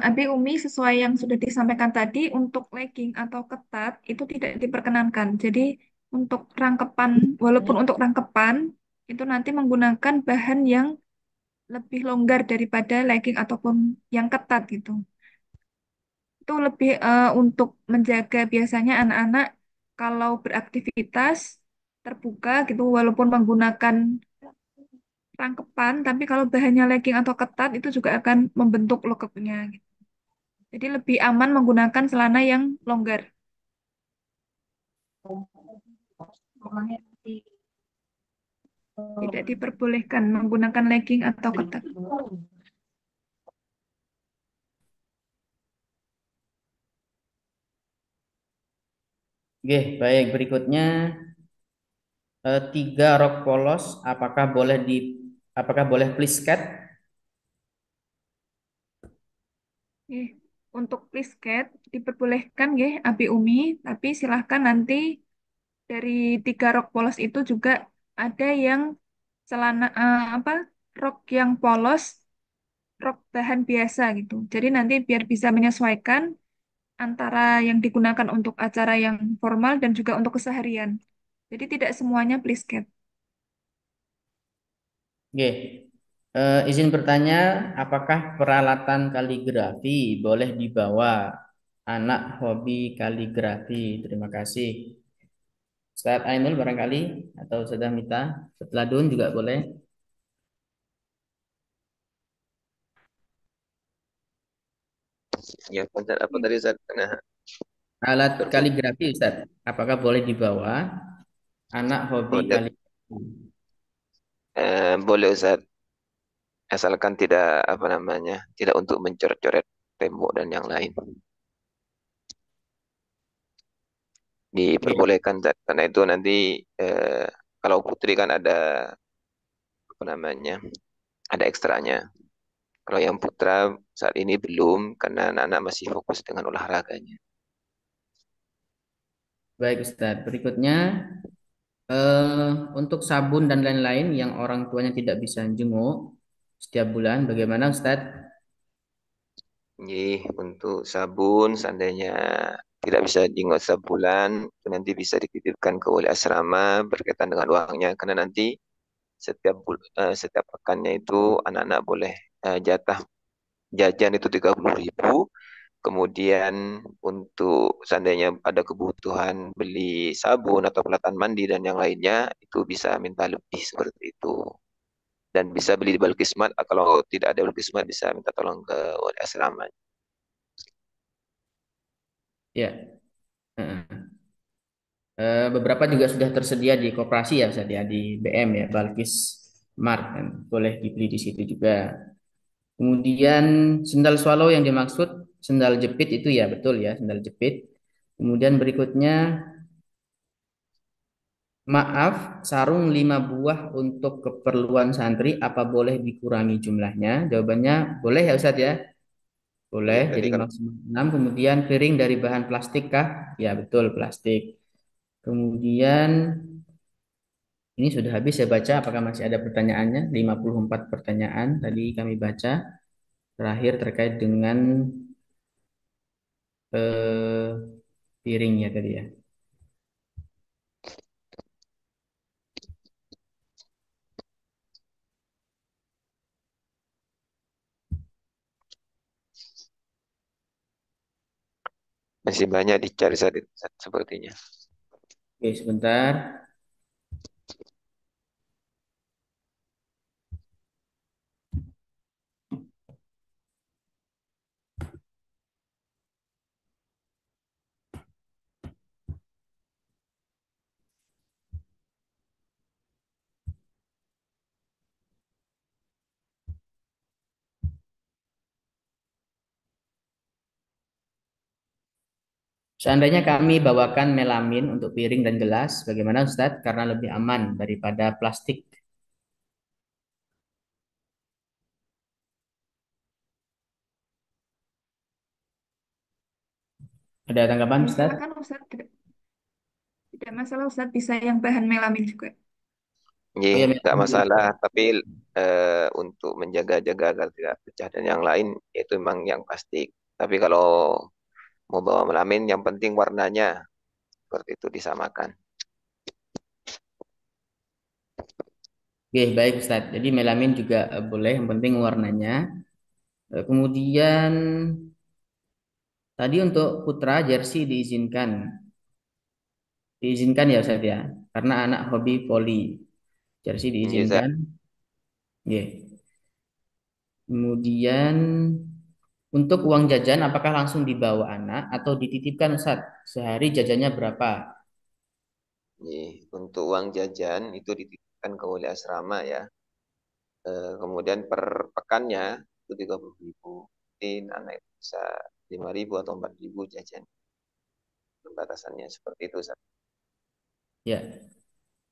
Abi Umi sesuai yang sudah disampaikan tadi untuk legging atau ketat itu tidak diperkenankan. Jadi untuk rangkepan, walaupun untuk rangkepan itu nanti menggunakan bahan yang lebih longgar daripada legging ataupun yang ketat gitu. Itu lebih untuk menjaga biasanya anak-anak kalau beraktivitas terbuka gitu walaupun menggunakan rangkepan, tapi kalau bahannya legging atau ketat itu juga akan membentuk lekuknya gitu. Jadi lebih aman menggunakan celana yang longgar. Tidak diperbolehkan menggunakan legging atau ketat. Oke, baik. Berikutnya tiga rok polos. Apakah boleh please cat? Nggih. Untuk plisket diperbolehkan nggih Abi Umi, tapi silahkan nanti dari tiga rok polos itu juga ada yang celana apa rok yang polos, rok bahan biasa gitu. Jadi nanti biar bisa menyesuaikan antara yang digunakan untuk acara yang formal dan juga untuk keseharian. Jadi tidak semuanya plisket. Oke. Izin bertanya, apakah peralatan kaligrafi boleh dibawa anak hobi kaligrafi? Terima kasih. Ustaz Ainul barangkali atau Ustazah Mita, setelah Dun juga boleh. Ya, Ustaz, apa tadi Ustaz? Nah, Alat terputus. kaligrafi Ustaz, apakah boleh dibawa anak hobi Oh, kaligrafi? boleh Ustaz, asalkan tidak apa namanya, tidak untuk mencoret-coret tembok dan yang lain. Oke, Diperbolehkan Ustaz. Karena itu nanti kalau putri kan ada apa namanya, ada ekstranya. Kalau yang putra saat ini belum, karena anak-anak masih fokus dengan olahraganya. baik Ustaz. Berikutnya untuk sabun dan lain-lain yang orang tuanya tidak bisa jenguk setiap bulan, bagaimana Ustaz? Jadi untuk sabun, seandainya tidak bisa jenggot sebulan, itu nanti bisa dititipkan ke wali asrama berkaitan dengan uangnya. Karena nanti setiap pekannya itu anak-anak boleh jatah jajan itu 30.000. Kemudian untuk seandainya ada kebutuhan beli sabun atau peralatan mandi dan yang lainnya, itu bisa minta lebih seperti itu. Dan bisa beli di Balkismat, kalau tidak ada Balkismat bisa minta tolong ke wali asrama. Ya, beberapa juga sudah tersedia di koperasi ya Ustaz ya, di BM ya, Balkis Mart kan. Boleh dibeli di situ juga. Kemudian sendal swallow yang dimaksud sendal jepit itu ya betul ya, sendal jepit. Kemudian berikutnya, maaf, sarung 5 buah untuk keperluan santri, apa boleh dikurangi jumlahnya? Jawabannya boleh ya Ustadz ya? Boleh, Iya, tadi jadi kan maksimal 6. Kemudian piring dari bahan plastik kah? Ya betul, plastik. Kemudian ini sudah habis saya baca, apakah masih ada pertanyaannya? 54 pertanyaan tadi kami baca. Terakhir terkait dengan eh, piringnya tadi ya. masih banyak dicari saat itu, sepertinya. Oke, sebentar. Seandainya kami bawakan melamin untuk piring dan gelas, bagaimana Ustadz? Karena lebih aman daripada plastik. Ada tanggapan Ustadz? Silakan Ustadz, tidak masalah Ustadz, bisa yang bahan melamin juga. Iya, Oh ya, nggak melamin juga. masalah. Tapi untuk menjaga-jaga agar tidak pecah dan yang lain, itu memang yang plastik. Tapi kalau mau bawa melamin, yang penting warnanya seperti itu disamakan. Oke, baik Ustadz. Jadi melamin juga boleh, yang penting warnanya. Kemudian tadi untuk putra jersey diizinkan. Diizinkan ya Ustadz ya, karena anak hobi voli. Jersey Iya, Zak. diizinkan. Oke. Kemudian untuk uang jajan, apakah langsung dibawa anak atau dititipkan Ustadz? Sehari jajannya berapa? Iya, untuk uang jajan itu dititipkan dititipkan ke wali asrama ya. Kemudian per pekannya itu 30.000. Mungkin anak itu bisa 5.000 atau 4.000 jajan. Batasannya seperti itu, Ustaz. Ya,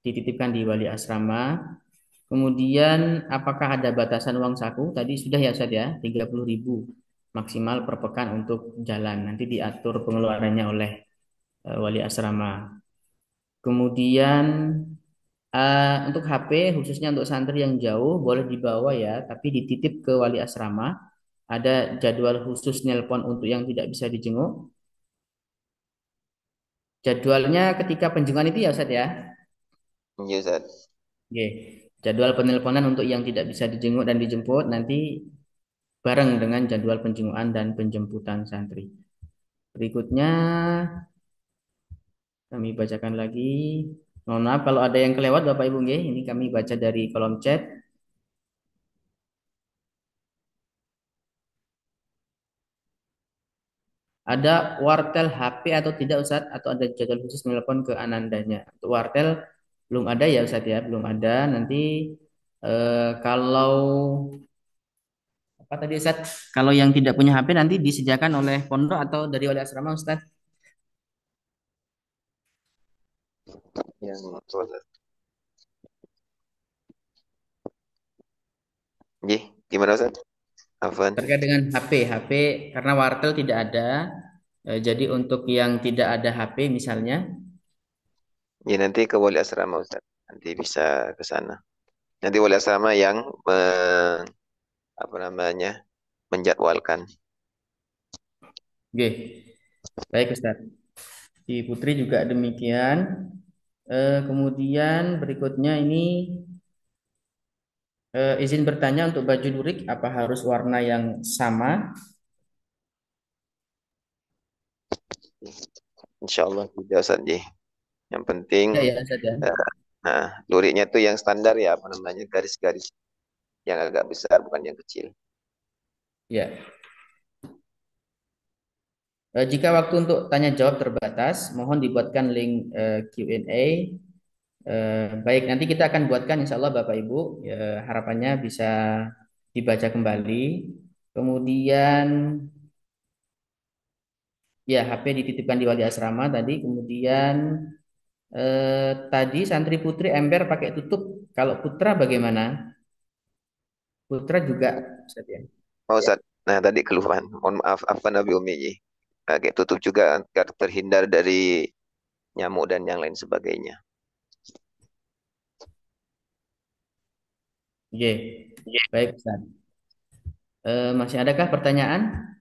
dititipkan di wali asrama. Kemudian apakah ada batasan uang saku? Tadi sudah ya Ustaz ya, 30.000 maksimal per pekan untuk jalan. Nanti diatur pengeluarannya oleh wali asrama. Kemudian untuk HP khususnya untuk santri yang jauh boleh dibawa ya, tapi dititip ke wali asrama. Ada jadwal khusus nelpon untuk yang tidak bisa dijenguk. Jadwalnya ketika penjengukkan itu ya Ustaz ya. Iya, Ustaz. Oke. Jadwal penelponan untuk yang tidak bisa dijenguk dan dijemput nanti bareng dengan jadwal penjengukan dan penjemputan santri. Berikutnya kami bacakan lagi. Mohon maaf kalau ada yang kelewat Bapak Ibu nggih. Ini kami baca dari kolom chat. Ada wartel HP atau tidak Ustadz? Atau ada jadwal khusus telepon ke anandanya? Untuk wartel belum ada ya Ustadz ya, belum ada. Nanti kalau apa tadi Ustadz? Kalau yang tidak punya HP nanti disediakan oleh pondok atau dari wali asrama Ustadz? Yang Ustaz. Nggih, gimana, Ustaz? Afwan. Terkait dengan HP karena wartel tidak ada. Jadi untuk yang tidak ada HP misalnya, Ya nanti ke wali asrama, Ustaz. Nanti bisa ke sana. Nanti wali asrama yang apa namanya? Menjadwalkan. oke, baik Ustadz. Di Putri juga demikian. Kemudian berikutnya ini izin bertanya untuk baju lurik apa harus warna yang sama? Insyaallah tidak, Ustaz. Nggih. Yang penting Ya ya saja. luriknya tuh yang standar ya, apa namanya? Garis-garis yang agak besar bukan yang kecil. Ya. Jika waktu untuk tanya jawab terbatas, mohon dibuatkan link Q&A. Baik, nanti kita akan buatkan insya Allah Bapak Ibu. Harapannya bisa dibaca kembali. Kemudian ya HP dititipkan di wali asrama tadi. Kemudian tadi santri putri ember pakai tutup. Kalau putra bagaimana? Putra juga Ustaz ya. Oh, Ustaz. Nah, tadi keluhan. Mohon maaf, apa Nabi Umi. Kayak tutup juga agar terhindar dari nyamuk dan yang lain sebagainya. Oke, baik Ustaz. Masih adakah pertanyaan?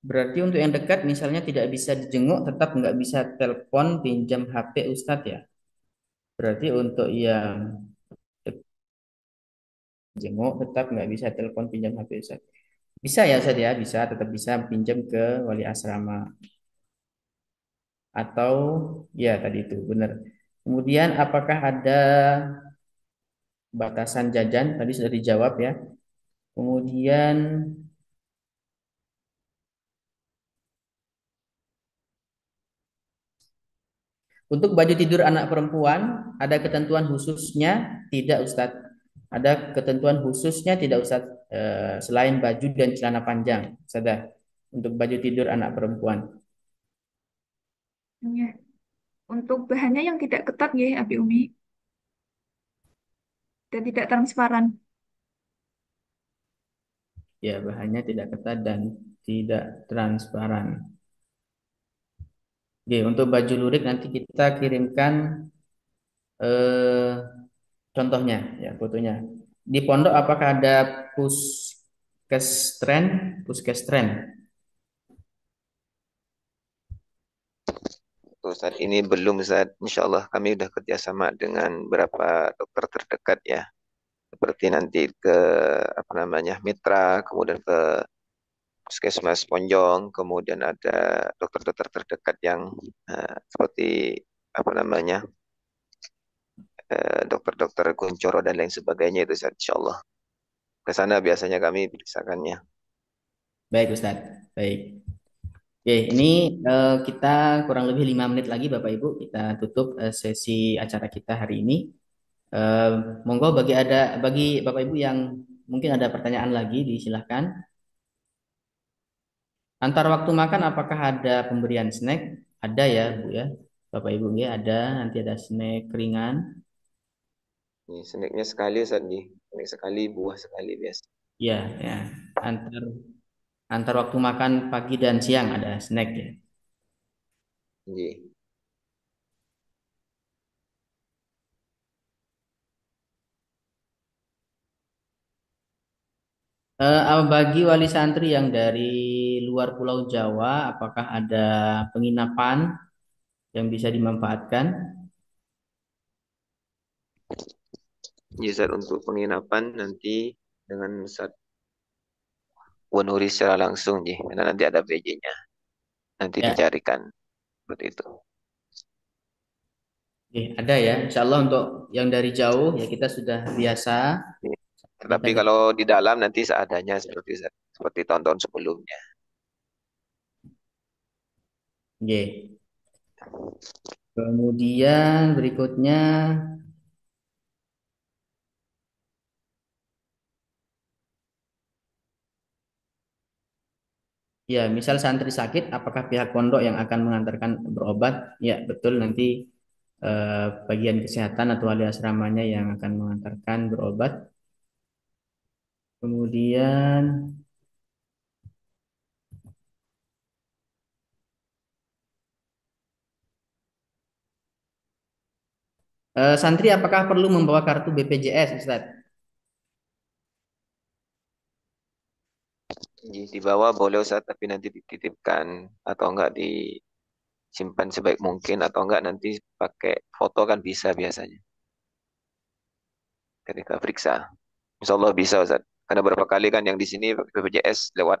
Berarti untuk yang dekat misalnya tidak bisa dijenguk, tetap nggak bisa telepon, pinjam HP Ustadz ya. Berarti untuk yang jenguk tetap nggak bisa telepon, pinjam HP Ustadz. Bisa ya Ustadz ya, bisa tetap bisa pinjam ke wali asrama. Atau ya tadi itu benar. Kemudian apakah ada batasan jajan? Tadi sudah dijawab ya. Kemudian untuk baju tidur anak perempuan, ada ketentuan khususnya? Tidak, Ustadz. Ada ketentuan khususnya tidak, Ustadz? Selain baju dan celana panjang, Ustadz. Untuk baju tidur anak perempuan. Ya. Untuk bahannya yang tidak ketat ya, Abi Umi, dan tidak transparan. Ya, bahannya tidak ketat dan tidak transparan. Oke, untuk baju lurik nanti kita kirimkan eh, contohnya, ya fotonya. Di pondok apakah ada puskestren? Puskestren. Untuk saat ini belum, Ustaz. Insyaallah kami sudah kerjasama dengan beberapa dokter terdekat ya. Seperti nanti ke apa namanya mitra, kemudian ke Puskesmas Ponjong, kemudian ada dokter-dokter terdekat yang seperti apa namanya dokter-dokter Kuncoro dan lain sebagainya itu, Ustaz. Insyaallah ke sana biasanya kami periksakannya. Baik, Ustadz. Baik. Oke, ini kita kurang lebih 5 menit lagi Bapak Ibu kita tutup sesi acara kita hari ini. Eh, Monggo bagi Bapak Ibu yang mungkin ada pertanyaan lagi, disilahkan. Antar waktu makan apakah ada pemberian snack? Ada ya Bu ya, Bapak Ibu ya ada. Nanti ada snack ringan. Nih, snacknya sekali Ustaz nih. Snack sekali, buah sekali biasa. Ya, ya. Antar antar waktu makan pagi dan siang ada snack ya. Nggih. Bagi wali santri yang dari luar Pulau Jawa, apakah ada penginapan yang bisa dimanfaatkan? Nggih, Ustaz, untuk penginapan nanti dengan Ustaz Wanuri secara langsung nggih. Karena nanti ada PJ-nya. Nanti Ya, dicarikan seperti itu. ada ya. Insya Allah untuk yang dari jauh ya kita sudah biasa. Nggih. Kita Tetapi kalau di dalam nanti seadanya seperti tahun-tahun sebelumnya. Oke. Kemudian berikutnya, ya misal santri sakit, apakah pihak pondok yang akan mengantarkan berobat? Ya betul, nanti bagian kesehatan atau wali asramanya yang akan mengantarkan berobat. Kemudian santri apakah perlu membawa kartu BPJS, Ustaz? Nggih, dibawa boleh Ustaz, tapi nanti dititipkan atau enggak disimpan sebaik mungkin atau enggak nanti pakai foto kan bisa biasanya ketika periksa. Insya Allah bisa Ustaz. Karena berapa kali kan yang di sini BPJS lewat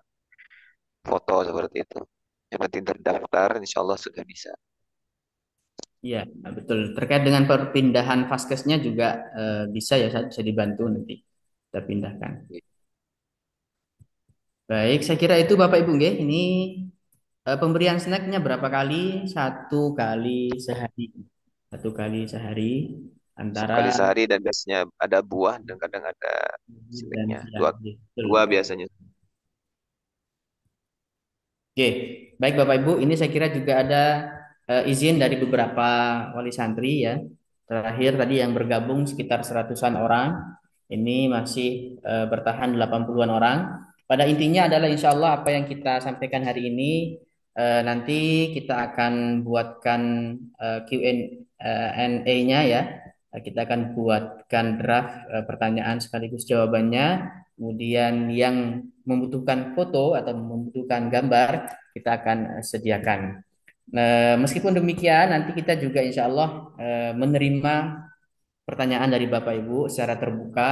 foto seperti itu. Yang penting terdaftar, insya Allah sudah bisa. Iya, betul. Terkait dengan perpindahan vaskesnya juga bisa ya, Ustaz, bisa dibantu nanti kita pindahkan. Baik, saya kira itu Bapak Ibu nggih. Ini pemberian snacknya berapa kali? 1 kali sehari. 1 kali sehari Satu antara kali sehari dan biasanya ada buah dan kadang ada pagi dan snacknya. siang. Dua, Betul. dua biasanya. Oke, baik Bapak Ibu, ini saya kira juga ada izin dari beberapa wali santri ya. Terakhir tadi yang bergabung sekitar 100-an orang, ini masih bertahan 80-an orang. Pada intinya adalah insya Allah apa yang kita sampaikan hari ini nanti kita akan buatkan Q&A-nya ya. Kita akan buatkan draft pertanyaan sekaligus jawabannya. Kemudian yang membutuhkan foto atau membutuhkan gambar, kita akan sediakan. Nah, meskipun demikian, nanti kita juga insya Allah menerima pertanyaan dari Bapak Ibu secara terbuka.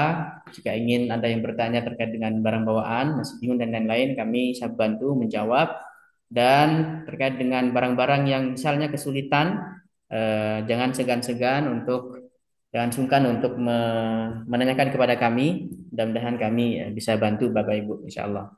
Jika ingin ada yang bertanya terkait dengan barang bawaan, masih bingung dan lain-lain, kami siap bantu menjawab. Dan terkait dengan barang-barang yang misalnya kesulitan, jangan segan-segan untuk jangan sungkan untuk menanyakan kepada kami. Mudah-mudahan kami bisa bantu Bapak Ibu, insya Allah.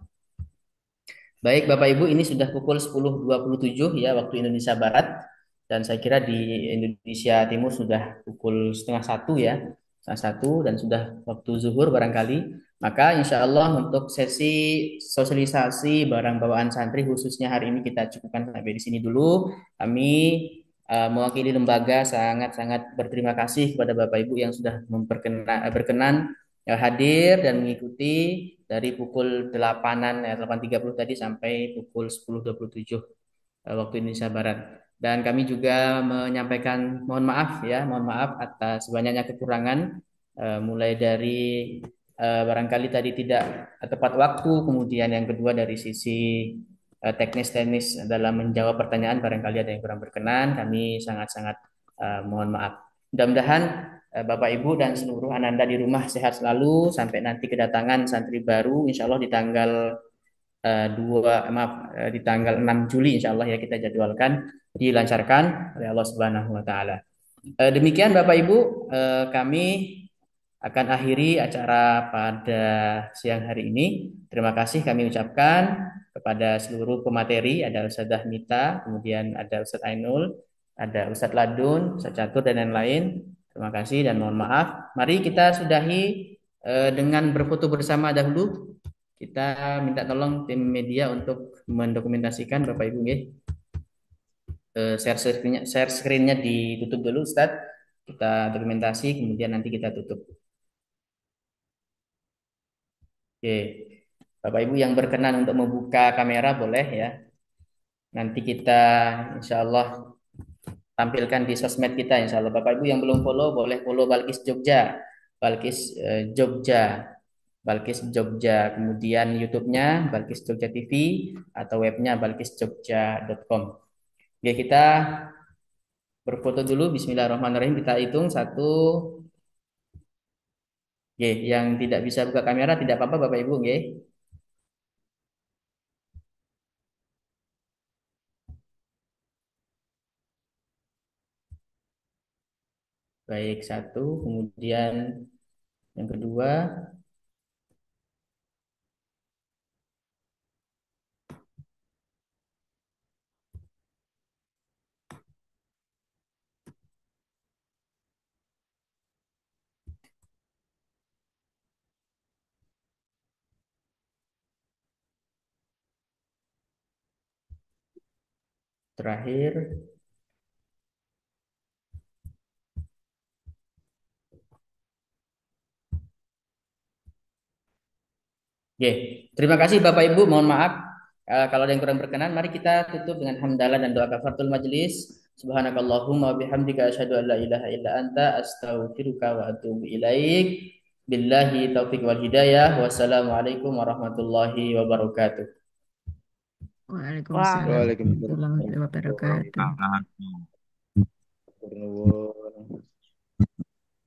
Baik Bapak Ibu, ini sudah pukul 10.27 ya waktu Indonesia Barat dan saya kira di Indonesia Timur sudah pukul setengah 1 ya, setengah 1 dan sudah waktu zuhur barangkali. Maka insya Allah untuk sesi sosialisasi barang bawaan santri khususnya hari ini kita cukupkan sampai di sini dulu. Kami mewakili lembaga sangat-sangat berterima kasih kepada Bapak Ibu yang sudah berkenan hadir dan mengikuti dari pukul 8-an 8.30 tadi sampai pukul 10.27 waktu Indonesia Barat. Dan kami juga menyampaikan mohon maaf ya, mohon maaf atas banyaknya kekurangan mulai dari barangkali tadi tidak tepat waktu, kemudian yang kedua dari sisi teknis-teknis dalam menjawab pertanyaan barangkali ada yang kurang berkenan, kami sangat-sangat mohon maaf. Mudah-mudahan Bapak Ibu dan seluruh ananda di rumah sehat selalu sampai nanti kedatangan santri baru insya Allah di tanggal 6 Juli insya Allah ya kita jadwalkan dilancarkan oleh Allah Subhanahu wa taala. Demikian Bapak Ibu, kami akan akhiri acara pada siang hari ini. Terima kasih kami ucapkan kepada seluruh pemateri, ada Ustazah Mita, kemudian ada Ustadz Ainul, ada Ustadz Ladun, Ustadz Catur, dan lain-lain. Terima kasih dan mohon maaf. Mari kita sudahi dengan berfoto bersama dahulu. Kita minta tolong tim media untuk mendokumentasikan Bapak Ibu nggih. Share screen-nya ditutup dulu Ustadz. Kita dokumentasi kemudian nanti kita tutup. Oke. Bapak Ibu yang berkenan untuk membuka kamera boleh ya. Nanti kita insya Allah tampilkan di sosmed kita insya Allah. Bapak Ibu yang belum follow boleh follow Balkis Jogja, Balkis Jogja, Balkis Jogja. Kemudian YouTube-nya Balkis Jogja TV atau webnya balkisjogja.com. Oke, kita berfoto dulu. Bismillahirrahmanirrahim. Kita hitung satu. Oke, yang tidak bisa buka kamera tidak apa-apa Bapak Ibu. Oke. Baik, satu. Kemudian yang kedua. Terakhir. Oke, terima kasih Bapak Ibu. Mohon maaf kalau ada yang kurang berkenan. Mari kita tutup dengan hamdalah dan doa kafaratul majelis. Subhanakallahumma wa bihamdika asyhadu an la ilaha illa anta astaghfiruka wa atubu ilaik. Billahi taufik wal hidayah. Wassalamualaikum warahmatullahi wabarakatuh. Waalaikumsalam Waalaikumsalam warahmatullahi wabarakatuh. warahmatullahi wabarakatuh.